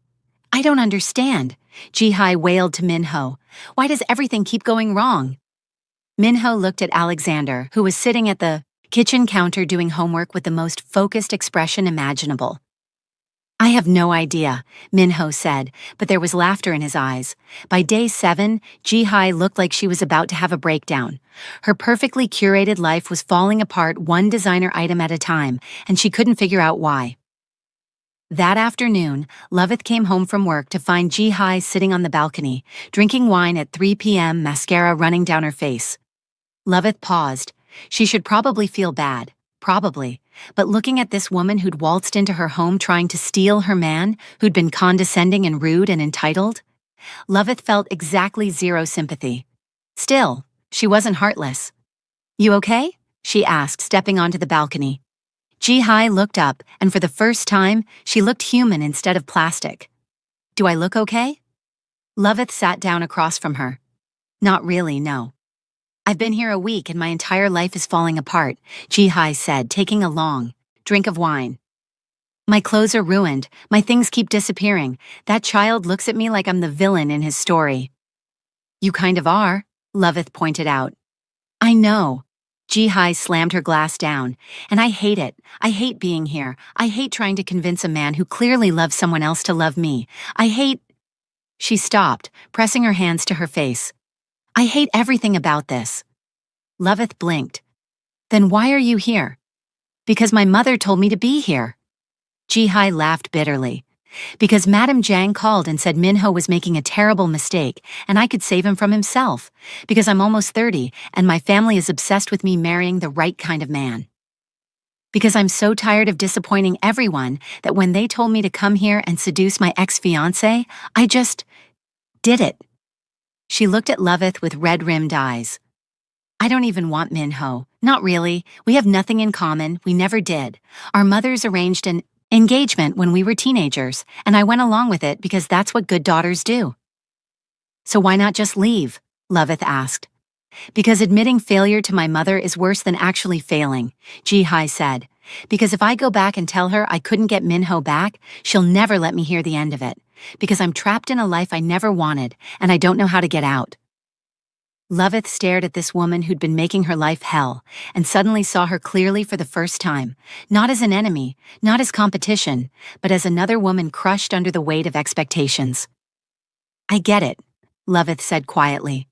A: I don't understand, Jihai wailed to Minho. Why does everything keep going wrong? Minho looked at Alexander, who was sitting at the kitchen counter doing homework with the most focused expression imaginable. I have no idea, Minho said, but there was laughter in his eyes. By day 7, Jihai looked like she was about to have a breakdown. Her perfectly curated life was falling apart one designer item at a time, and she couldn't figure out why. That afternoon, Loveth came home from work to find Jihai sitting on the balcony, drinking wine at 3 p.m., mascara running down her face. Loveth paused. She should probably feel bad. Probably. But looking at this woman who'd waltzed into her home trying to steal her man, who'd been condescending and rude and entitled, Loveth felt exactly zero sympathy. Still, she wasn't heartless. You okay? She asked, stepping onto the balcony. Jihai looked up, and for the first time, she looked human instead of plastic. Do I look okay? Loveth sat down across from her. Not really, no. I've been here a week and my entire life is falling apart, Jihai said, taking a long drink of wine. My clothes are ruined, my things keep disappearing. That child looks at me like I'm the villain in his story. You kind of are, Loveth pointed out. I know. Jihai slammed her glass down. And I hate it. I hate being here. I hate trying to convince a man who clearly loves someone else to love me. I hate... She stopped, pressing her hands to her face. I hate everything about this. Loveth blinked. Then why are you here? Because my mother told me to be here. Jihai laughed bitterly. Because Madame Jiang called and said Minho was making a terrible mistake, and I could save him from himself. Because I'm almost 30, and my family is obsessed with me marrying the right kind of man. Because I'm so tired of disappointing everyone that when they told me to come here and seduce my ex-fiancé, I just did it. She looked at Loveth with red-rimmed eyes. I don't even want Minho. Not really. We have nothing in common. We never did. Our mothers arranged an engagement when we were teenagers, and I went along with it because that's what good daughters do. So why not just leave? Loveth asked. Because admitting failure to my mother is worse than actually failing, Jihai said. Because if I go back and tell her I couldn't get Minho back, she'll never let me hear the end of it. Because I'm trapped in a life I never wanted, and I don't know how to get out. Loveth stared at this woman who'd been making her life hell, and suddenly saw her clearly for the first time, not as an enemy, not as competition, but as another woman crushed under the weight of expectations. I get it, Loveth said quietly.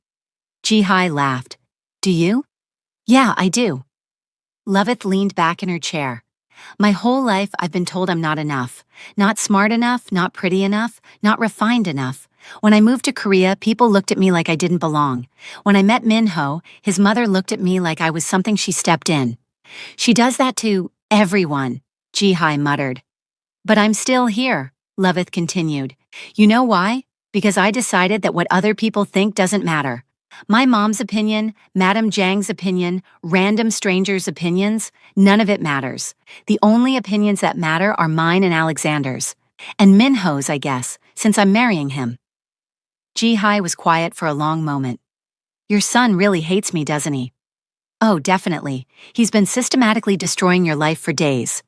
A: Jihai laughed. Do you? Yeah, I do. Loveth leaned back in her chair. My whole life I've been told I'm not enough. Not smart enough, not pretty enough, not refined enough. When I moved to Korea, people looked at me like I didn't belong. When I met Minho, his mother looked at me like I was something she stepped in. She does that to everyone, Jihai muttered. But I'm still here, Loveth continued. You know why? Because I decided that what other people think doesn't matter. My mom's opinion, Madame Jiang's opinion, random strangers' opinions, none of it matters. The only opinions that matter are mine and Alexander's. And Minho's, I guess, since I'm marrying him. Jihai was quiet for a long moment. Your son really hates me, doesn't he? Oh, definitely. He's been systematically destroying your life for days.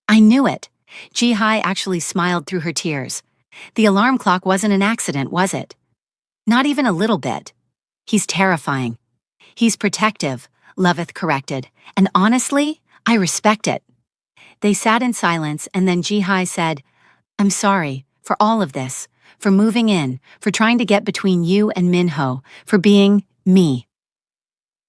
A: I knew it. Jihai actually smiled through her tears. The alarm clock wasn't an accident, was it? Not even a little bit. He's terrifying. He's protective, Loveth corrected, and honestly, I respect it. They sat in silence, and then Jihai said, I'm sorry for all of this, for moving in, for trying to get between you and Minho, for being me.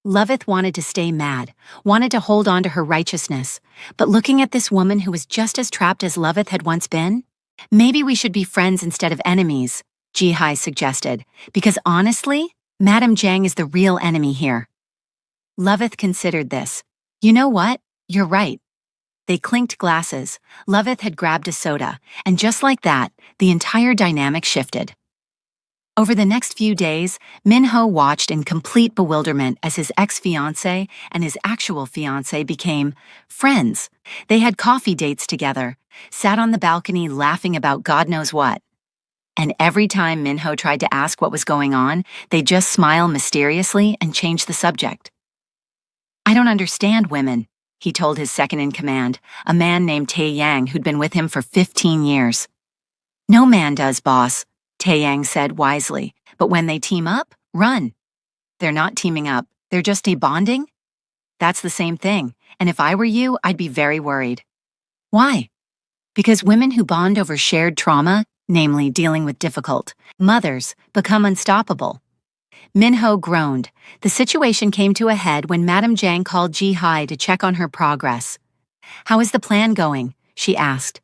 A: Loveth wanted to stay mad, wanted to hold on to her righteousness, but looking at this woman who was just as trapped as Loveth had once been, maybe we should be friends instead of enemies, Jihai suggested, because honestly, Madame Jiang is the real enemy here. Loveth considered this. You know what? You're right. They clinked glasses. Loveth had grabbed a soda, and just like that, the entire dynamic shifted. Over the next few days, Minho watched in complete bewilderment as his ex-fiancé and his actual fiancé became friends. They had coffee dates together, sat on the balcony laughing about God knows what. And every time Minho tried to ask what was going on, they'd just smile mysteriously and change the subject. I don't understand women, he told his second-in-command, a man named Tae Yang who'd been with him for 15 years. No man does, boss, Tae Yang said wisely, but when they team up, run. They're not teaming up, they're just debonding? That's the same thing, and if I were you, I'd be very worried. Why? Because women who bond over shared trauma, namely dealing with difficult mothers, become unstoppable. Minho groaned. The situation came to a head when Madame Jiang called Jihai to check on her progress. How is the plan going? She asked.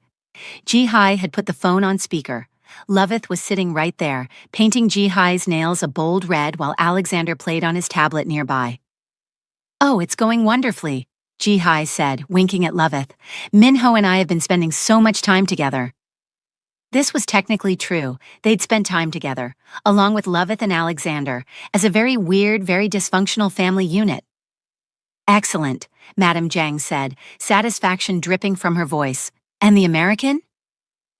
A: Jihai had put the phone on speaker. Loveth was sitting right there, painting Jihai's nails a bold red while Alexander played on his tablet nearby. Oh, it's going wonderfully, Jihai said, winking at Loveth. Minho and I have been spending so much time together. This was technically true. They'd spent time together, along with Loveth and Alexander, as a very weird, very dysfunctional family unit. Excellent, Madame Jiang said, satisfaction dripping from her voice. And the American?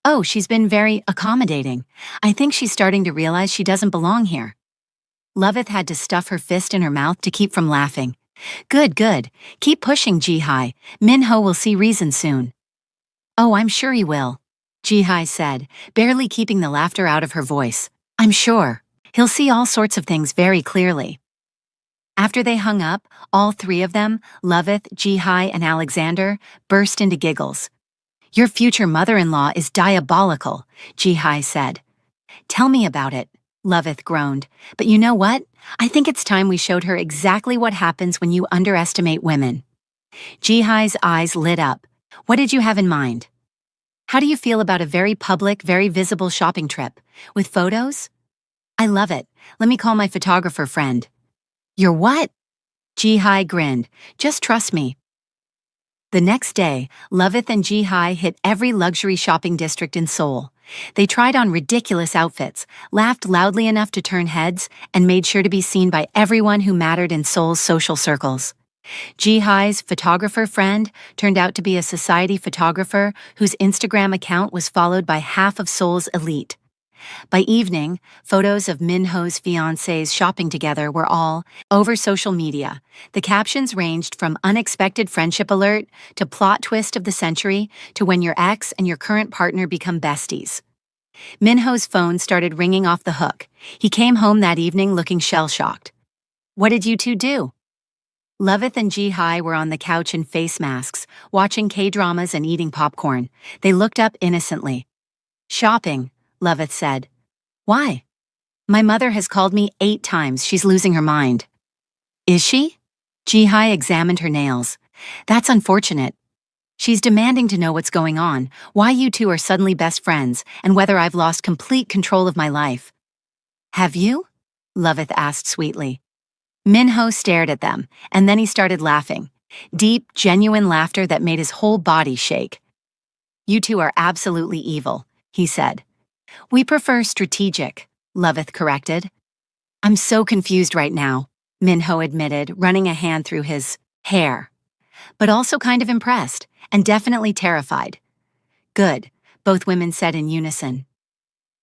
A: Oh, she's been very accommodating. I think she's starting to realize she doesn't belong here. Loveth had to stuff her fist in her mouth to keep from laughing. Good, good. Keep pushing, Jihai. Minho will see reason soon. Oh, I'm sure he will, Jihai said, barely keeping the laughter out of her voice. I'm sure. He'll see all sorts of things very clearly. After they hung up, all three of them, Loveth, Jihai, and Alexander, burst into giggles. Your future mother-in-law is diabolical, Jihai said. Tell me about it, Loveth groaned. But you know what? I think it's time we showed her exactly what happens when you underestimate women. Jihai's eyes lit up. What did you have in mind? How do you feel about a very public, very visible shopping trip? With photos? I love it. Let me call my photographer friend. Your what? Jihai grinned. Just trust me. The next day, Loveth and Jihai hit every luxury shopping district in Seoul. They tried on ridiculous outfits, laughed loudly enough to turn heads, and made sure to be seen by everyone who mattered in Seoul's social circles. Jihai's photographer friend turned out to be a society photographer whose Instagram account was followed by half of Seoul's elite. By evening, photos of Minho's fiancés shopping together were all over social media. The captions ranged from unexpected friendship alert to plot twist of the century to when your ex and your current partner become besties. Minho's phone started ringing off the hook. He came home that evening looking shell-shocked. What did you two do? Loveth and Jihai were on the couch in face masks, watching K-dramas and eating popcorn. They looked up innocently. Shopping, Loveth said. Why? My mother has called me 8 times. She's losing her mind. Is she? Jihai examined her nails. That's unfortunate. She's demanding to know what's going on, why you two are suddenly best friends, and whether I've lost complete control of my life. Have you? Loveth asked sweetly. Minho stared at them, and then he started laughing. Deep, genuine laughter that made his whole body shake. You two are absolutely evil, he said. We prefer strategic, Loveth corrected. I'm so confused right now, Minho admitted, running a hand through his hair. But also kind of impressed, and definitely terrified. Good, both women said in unison.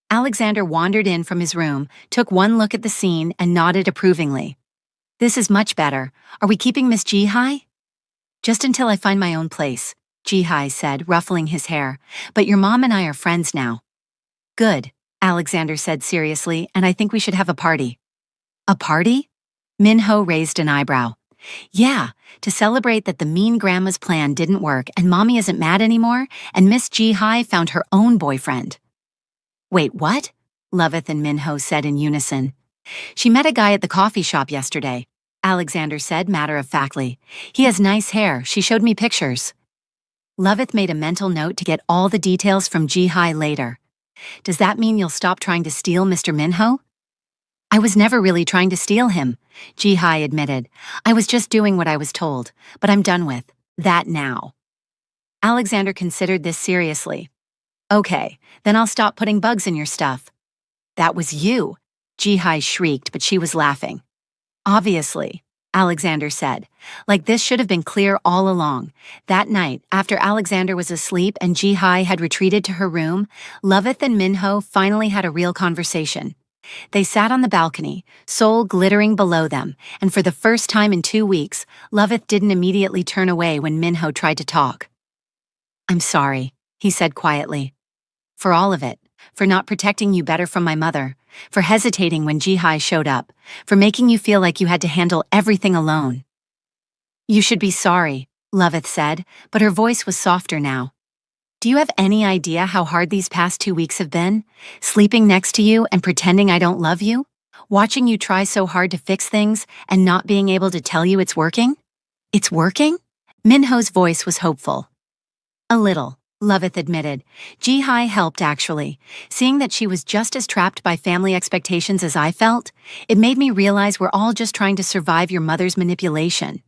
A: Alexander wandered in from his room, took one look at the scene, and nodded approvingly. This is much better. Are we keeping Miss Jihai? Just until I find my own place, Jihai said, ruffling his hair. But your mom and I are friends now. Good, Alexander said seriously, and I think we should have a party. A party? Minho raised an eyebrow. Yeah, to celebrate that the mean grandma's plan didn't work and Mommy isn't mad anymore, and Miss Jihai found her own boyfriend. Wait, what? Loveth and Minho said in unison. She met a guy at the coffee shop yesterday, Alexander said matter-of-factly. He has nice hair, she showed me pictures. Loveth made a mental note to get all the details from Ji-hai later. Does that mean you'll stop trying to steal Mr. Minho? I was never really trying to steal him, Ji-hai admitted. I was just doing what I was told, but I'm done with that now. Alexander considered this seriously. Okay, then I'll stop putting bugs in your stuff. That was you, Ji-hai shrieked, but she was laughing. Obviously, Alexander said. Like this should have been clear all along. That night, after Alexander was asleep and Ji-hai had retreated to her room, Loveth and Minho finally had a real conversation. They sat on the balcony, Seoul glittering below them, and for the first time in 2 weeks, Loveth didn't immediately turn away when Minho tried to talk. I'm sorry, he said quietly. For all of it. For not protecting you better from my mother, for hesitating when Ji-hai showed up, for making you feel like you had to handle everything alone. You should be sorry, Loveth said, but her voice was softer now. Do you have any idea how hard these past 2 weeks have been? Sleeping next to you and pretending I don't love you? Watching you try so hard to fix things and not being able to tell you it's working? It's working? Minho's voice was hopeful. A little. Loveth admitted. Ji-hai helped, actually. Seeing that she was just as trapped by family expectations as I felt, it made me realize we're all just trying to survive your mother's manipulation.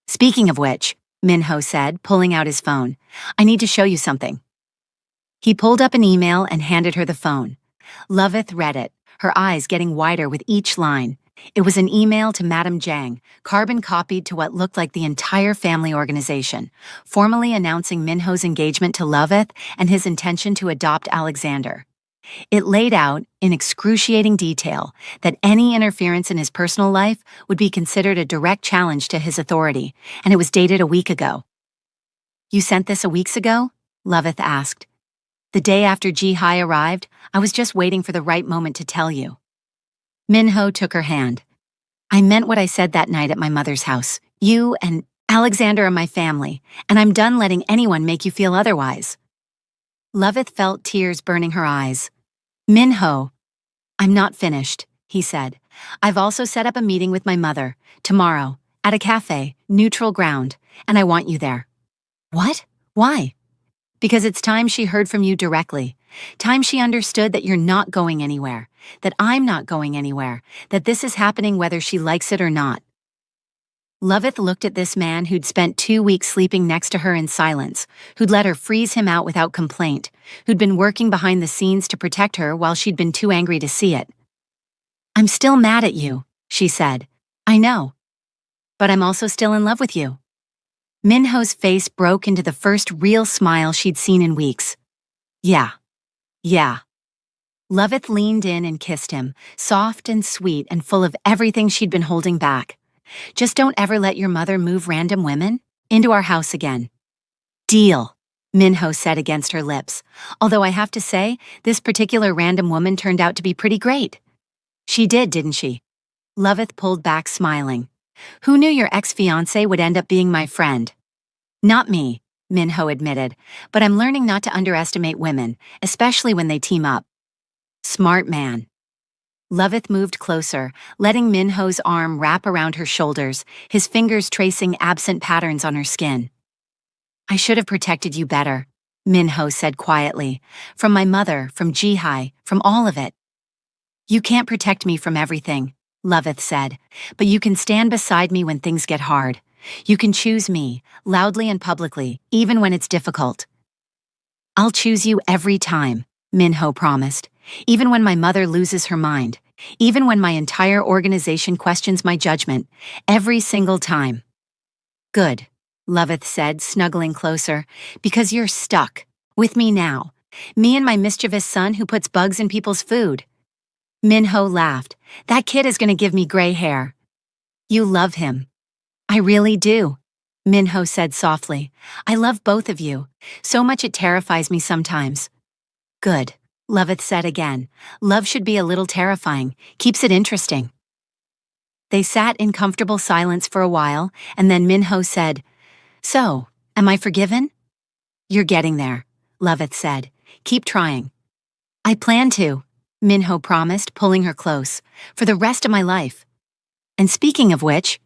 A: Speaking of which, Minho said, pulling out his phone, I need to show you something. He pulled up an email and handed her the phone. Loveth read it, her eyes getting wider with each line. It was an email to Madame Jiang, carbon copied to what looked like the entire family organization, formally announcing Minho's engagement to Loveth and his intention to adopt Alexander. It laid out, in excruciating detail, that any interference in his personal life would be considered a direct challenge to his authority, and it was dated a week ago. You sent this a week ago? Loveth asked. The day after Ji-hai arrived, I was just waiting for the right moment to tell you. Minho took her hand. I meant what I said that night at my mother's house. You and Alexander are my family, and I'm done letting anyone make you feel otherwise. Loveth felt tears burning her eyes. Minho, I'm not finished, he said. I've also set up a meeting with my mother, tomorrow, at a cafe, neutral ground, and I want you there. What? Why? Because it's time she heard from you directly. Time she understood that you're not going anywhere, that I'm not going anywhere, that this is happening whether she likes it or not. Loveth looked at this man who'd spent 2 weeks sleeping next to her in silence, who'd let her freeze him out without complaint, who'd been working behind the scenes to protect her while she'd been too angry to see it. I'm still mad at you, she said. I know. But I'm also still in love with you. Minho's face broke into the first real smile she'd seen in weeks. Yeah. Loveth leaned in and kissed him, soft and sweet and full of everything she'd been holding back. Just don't ever let your mother move random women into our house again. Deal, Minho said against her lips, although I have to say, this particular random woman turned out to be pretty great. She did, didn't she? Loveth pulled back, smiling. Who knew your ex-fiancé would end up being my friend? Not me, Minho admitted, but I'm learning not to underestimate women, especially when they team up. Smart man. Loveth moved closer, letting Minho's arm wrap around her shoulders, his fingers tracing absent patterns on her skin. I should have protected you better, Minho said quietly. From my mother, from Ji-hai, from all of it. You can't protect me from everything, Loveth said, but you can stand beside me when things get hard. You can choose me, loudly and publicly, even when it's difficult. I'll choose you every time, Minho promised, even when my mother loses her mind, even when my entire organization questions my judgment, every single time. Good, Loveth said, snuggling closer, because you're stuck, with me now, me and my mischievous son who puts bugs in people's food. Minho laughed. That kid is going to give me gray hair. You love him. I really do, Minho said softly. I love both of you. So much it terrifies me sometimes. Good, Loveth said again. Love should be a little terrifying, keeps it interesting. They sat in comfortable silence for a while, and then Minho said, So, am I forgiven? You're getting there, Loveth said. Keep trying. I plan to, Minho promised, pulling her close. For the rest of my life. And speaking of which,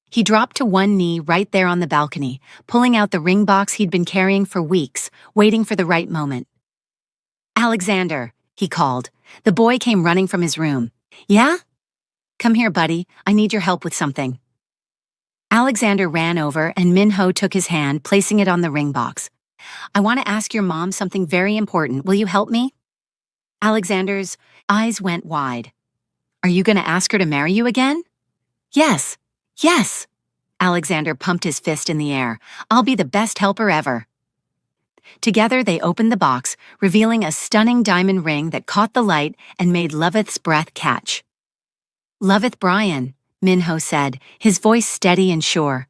A: he dropped to one knee right there on the balcony, pulling out the ring box he'd been carrying for weeks, waiting for the right moment. Alexander, he called. The boy came running from his room. Yeah? Come here, buddy. I need your help with something. Alexander ran over and Minho took his hand, placing it on the ring box. I want to ask your mom something very important. Will you help me? Alexander's eyes went wide. Are you going to ask her to marry you again? Yes. Yes. Alexander pumped his fist in the air. I'll be the best helper ever. Together they opened the box, revealing a stunning diamond ring that caught the light and made Loveth's breath catch. Loveth Brian, Minho said, his voice steady and sure.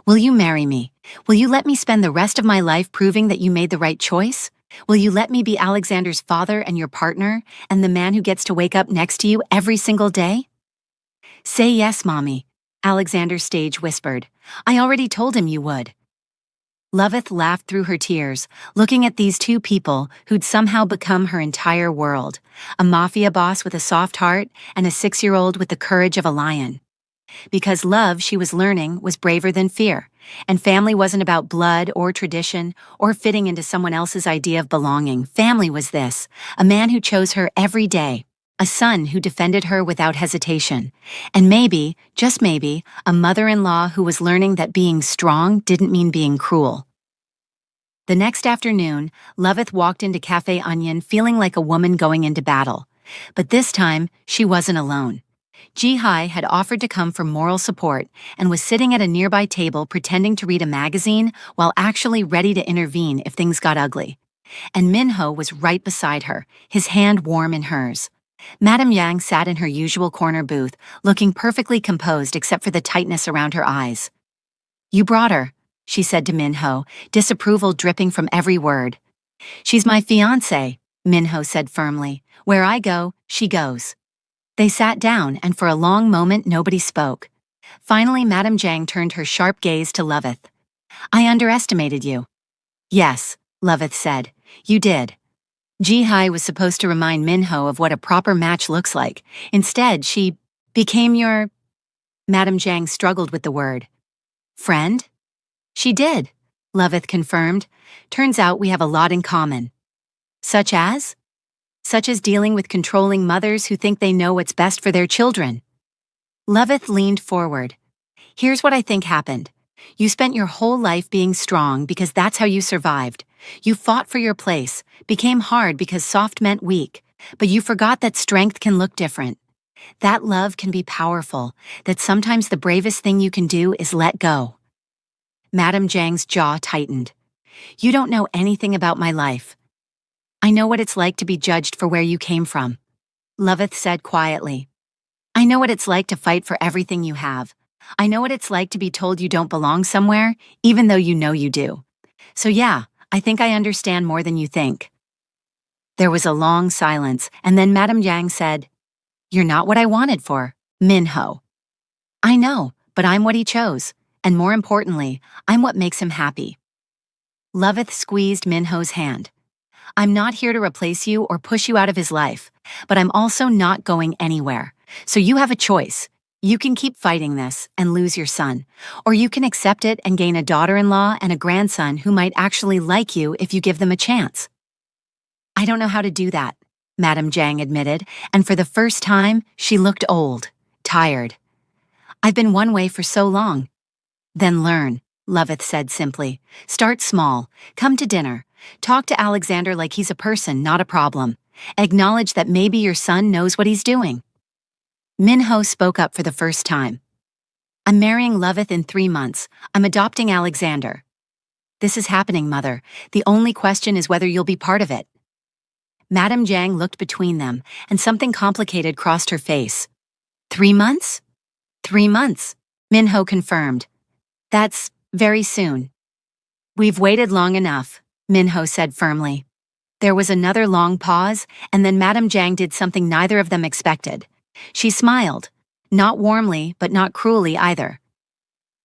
A: Will you marry me? Will you let me spend the rest of my life proving that you made the right choice? Will you let me be Alexander's father and your partner, and the man who gets to wake up next to you every single day? Say yes, Mommy, Alexander stage whispered. I already told him you would. Loveth laughed through her tears, looking at these two people who'd somehow become her entire world, a mafia boss with a soft heart and a 6-year-old with the courage of a lion. Because love, she was learning, was braver than fear, and family wasn't about blood or tradition or fitting into someone else's idea of belonging. Family was this, a man who chose her every day, a son who defended her without hesitation, and maybe, just maybe, a mother-in-law who was learning that being strong didn't mean being cruel. The next afternoon, Loveth walked into Café Onion feeling like a woman going into battle. But this time, she wasn't alone. Jihai had offered to come for moral support and was sitting at a nearby table pretending to read a magazine while actually ready to intervene if things got ugly. And Minho was right beside her, his hand warm in hers. Madame Yang sat in her usual corner booth, looking perfectly composed except for the tightness around her eyes. You brought her, she said to Minho, disapproval dripping from every word. She's my fiancée, Minho said firmly. Where I go, she goes. They sat down, and for a long moment nobody spoke. Finally, Madame Jiang turned her sharp gaze to Loveth. I underestimated you. Yes, Loveth said. You did. Jihai was supposed to remind Minho of what a proper match looks like. Instead, she became your... Madame Jiang struggled with the word. Friend? She did, Loveth confirmed. Turns out we have a lot in common. Such as? Such as dealing with controlling mothers who think they know what's best for their children. Loveth leaned forward. Here's what I think happened. You spent your whole life being strong because that's how you survived. You fought for your place, became hard because soft meant weak, but you forgot that strength can look different. That love can be powerful, that sometimes the bravest thing you can do is let go. Madame Jiang's jaw tightened. You don't know anything about my life. I know what it's like to be judged for where you came from, Loveth said quietly. I know what it's like to fight for everything you have. I know what it's like to be told you don't belong somewhere, even though you know you do. So yeah, I think I understand more than you think. There was a long silence, and then Madame Yang said, You're not what I wanted for, Minho. I know, but I'm what he chose, and more importantly, I'm what makes him happy. Loveth squeezed Minho's hand. I'm not here to replace you or push you out of his life, but I'm also not going anywhere. So you have a choice. You can keep fighting this and lose your son, or you can accept it and gain a daughter-in-law and a grandson who might actually like you if you give them a chance. I don't know how to do that, Madame Jiang admitted, and for the first time, she looked old, tired. I've been one way for so long. Then learn, Loveth said simply. Start small, come to dinner, talk to Alexander like he's a person, not a problem. Acknowledge that maybe your son knows what he's doing. Minho spoke up for the first time. I'm marrying Loveth in 3 months. I'm adopting Alexander. This is happening, Mother. The only question is whether you'll be part of it. Madame Jiang looked between them, and something complicated crossed her face. 3 months? 3 months, Minho confirmed. That's very soon. We've waited long enough, Minho said firmly. There was another long pause, and then Madame Jiang did something neither of them expected. She smiled, not warmly, but not cruelly either.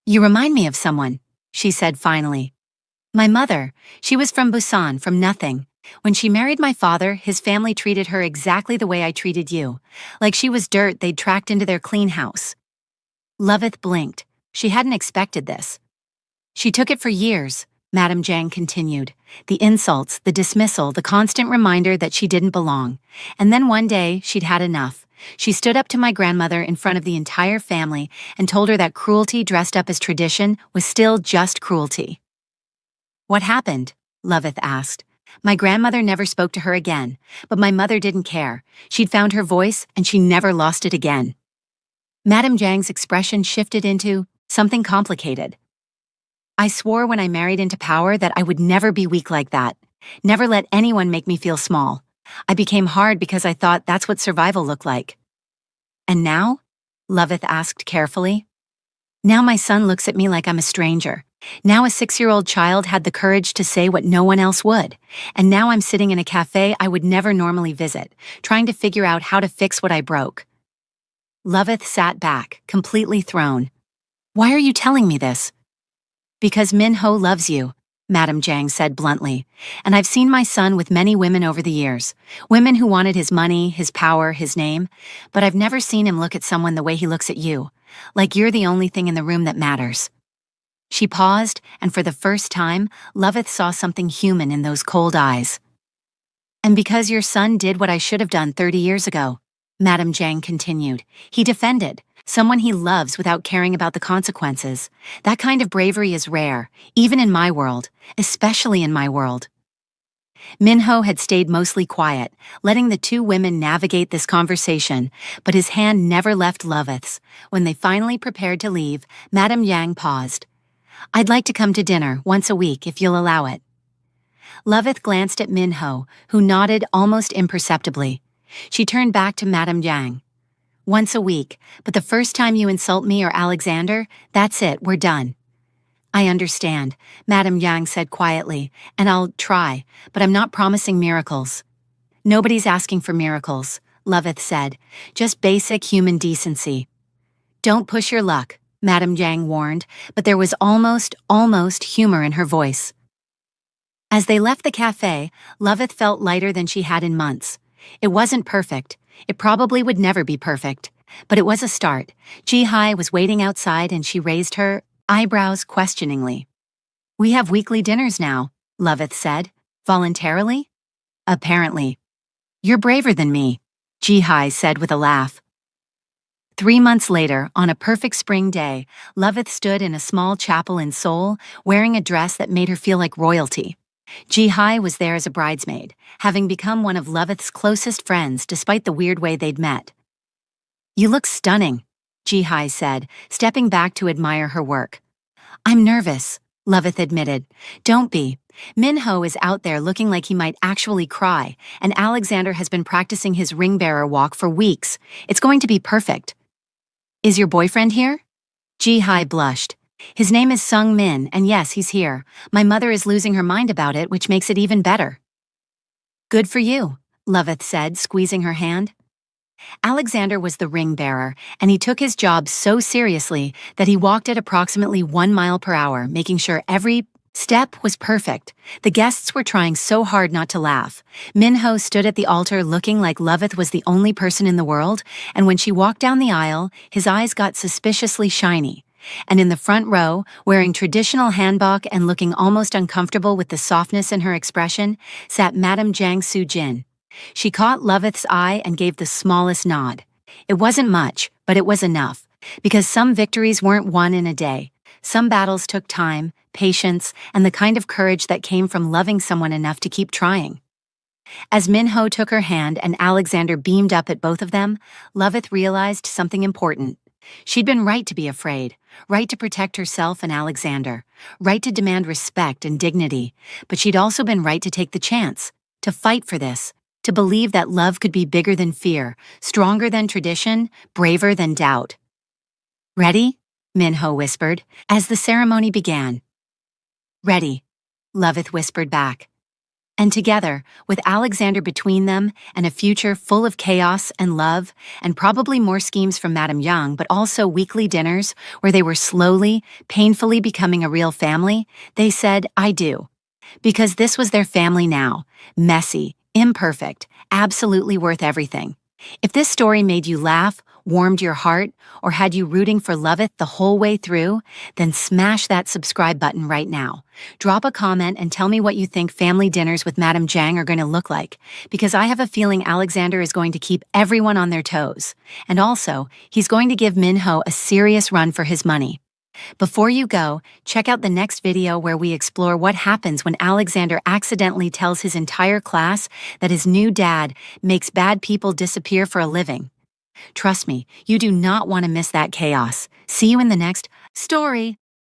A: You remind me of someone, she said finally. My mother, she was from Busan, from nothing. When she married my father, his family treated her exactly the way I treated you, like she was dirt they'd tracked into their clean house. Loveth blinked. She hadn't expected this. She took it for years, Madame Jiang continued. The insults, the dismissal, the constant reminder that she didn't belong. And then one day, she'd had enough. She stood up to my grandmother in front of the entire family and told her that cruelty dressed up as tradition was still just cruelty. What happened? Loveth asked. My grandmother never spoke to her again, but my mother didn't care. She'd found her voice, and she never lost it again. Madame Jiang's expression shifted into something complicated. I swore when I married into power that I would never be weak like that, never let anyone make me feel small. I became hard because I thought that's what survival looked like. And now? Loveth asked carefully. Now my son looks at me like I'm a stranger. Now a 6-year-old child had the courage to say what no one else would. And now I'm sitting in a cafe I would never normally visit, trying to figure out how to fix what I broke. Loveth sat back, completely thrown. Why are you telling me this? Because Min-ho loves you, Madame Jiang said bluntly. And I've seen my son with many women over the years. Women who wanted his money, his power, his name. But I've never seen him look at someone the way he looks at you. Like you're the only thing in the room that matters. She paused, and for the first time, Loveth saw something human in those cold eyes. And because your son did what I should have done 30 years ago, Madame Jiang continued. He defended someone he loves without caring about the consequences. That kind of bravery is rare, even in my world, especially in my world. Min-ho had stayed mostly quiet, letting the two women navigate this conversation, but his hand never left Loveth's. When they finally prepared to leave, Madame Jiang paused. I'd like to come to dinner once a week if you'll allow it. Loveth glanced at Min-ho, who nodded almost imperceptibly. She turned back to Madame Jiang. Once a week, but the first time you insult me or Alexander, that's it, we're done. I understand, Madame Jiang said quietly, and I'll try, but I'm not promising miracles. Nobody's asking for miracles, Loveth said, just basic human decency. Don't push your luck, Madame Jiang warned, but there was almost humor in her voice. As they left the cafe, Loveth felt lighter than she had in months. It wasn't perfect. It probably would never be perfect. But it was a start. Ji-hai was waiting outside and she raised her eyebrows questioningly. We have weekly dinners now, Loveth said. Voluntarily? Apparently. You're braver than me, Ji-hai said with a laugh. 3 months later, on a perfect spring day, Loveth stood in a small chapel in Seoul, wearing a dress that made her feel like royalty. Ji-hai was there as a bridesmaid, having become one of Loveth's closest friends despite the weird way they'd met. You look stunning, Ji-hai said, stepping back to admire her work. I'm nervous, Loveth admitted. Don't be. Min-ho is out there looking like he might actually cry, and Alexander has been practicing his ring-bearer walk for weeks. It's going to be perfect. Is your boyfriend here? Ji-hai blushed. His name is Sung Min, and yes, he's here. My mother is losing her mind about it, which makes it even better. Good for you, Loveth said, squeezing her hand. Alexander was the ring-bearer, and he took his job so seriously that he walked at approximately 1 mile per hour, making sure every step was perfect. The guests were trying so hard not to laugh. Min-ho stood at the altar looking like Loveth was the only person in the world, and when she walked down the aisle, his eyes got suspiciously shiny. And in the front row, wearing traditional hanbok and looking almost uncomfortable with the softness in her expression, sat Madame Jiang Su-jin. She caught Loveth's eye and gave the smallest nod. It wasn't much, but it was enough, because some victories weren't won in a day. Some battles took time, patience, and the kind of courage that came from loving someone enough to keep trying. As Min-ho took her hand and Alexander beamed up at both of them, Loveth realized something important. She'd been right to be afraid, right to protect herself and Alexander, right to demand respect and dignity, but she'd also been right to take the chance, to fight for this, to believe that love could be bigger than fear, stronger than tradition, braver than doubt. Ready? Min-ho whispered, as the ceremony began. Ready, Loveth whispered back. And together, with Alexander between them and a future full of chaos and love, and probably more schemes from Madame Jiang, but also weekly dinners where they were slowly, painfully becoming a real family, they said, I do. Because this was their family now. Messy, imperfect, absolutely worth everything. If this story made you laugh, warmed your heart, or had you rooting for Loveth the whole way through, then smash that subscribe button right now. Drop a comment and tell me what you think family dinners with Madame Zhang are going to look like, because I have a feeling Alexander is going to keep everyone on their toes. And also, he's going to give Minho a serious run for his money. Before you go, check out the next video where we explore what happens when Alexander accidentally tells his entire class that his new dad makes bad people disappear for a living. Trust me, you do not want to miss that chaos. See you in the next story.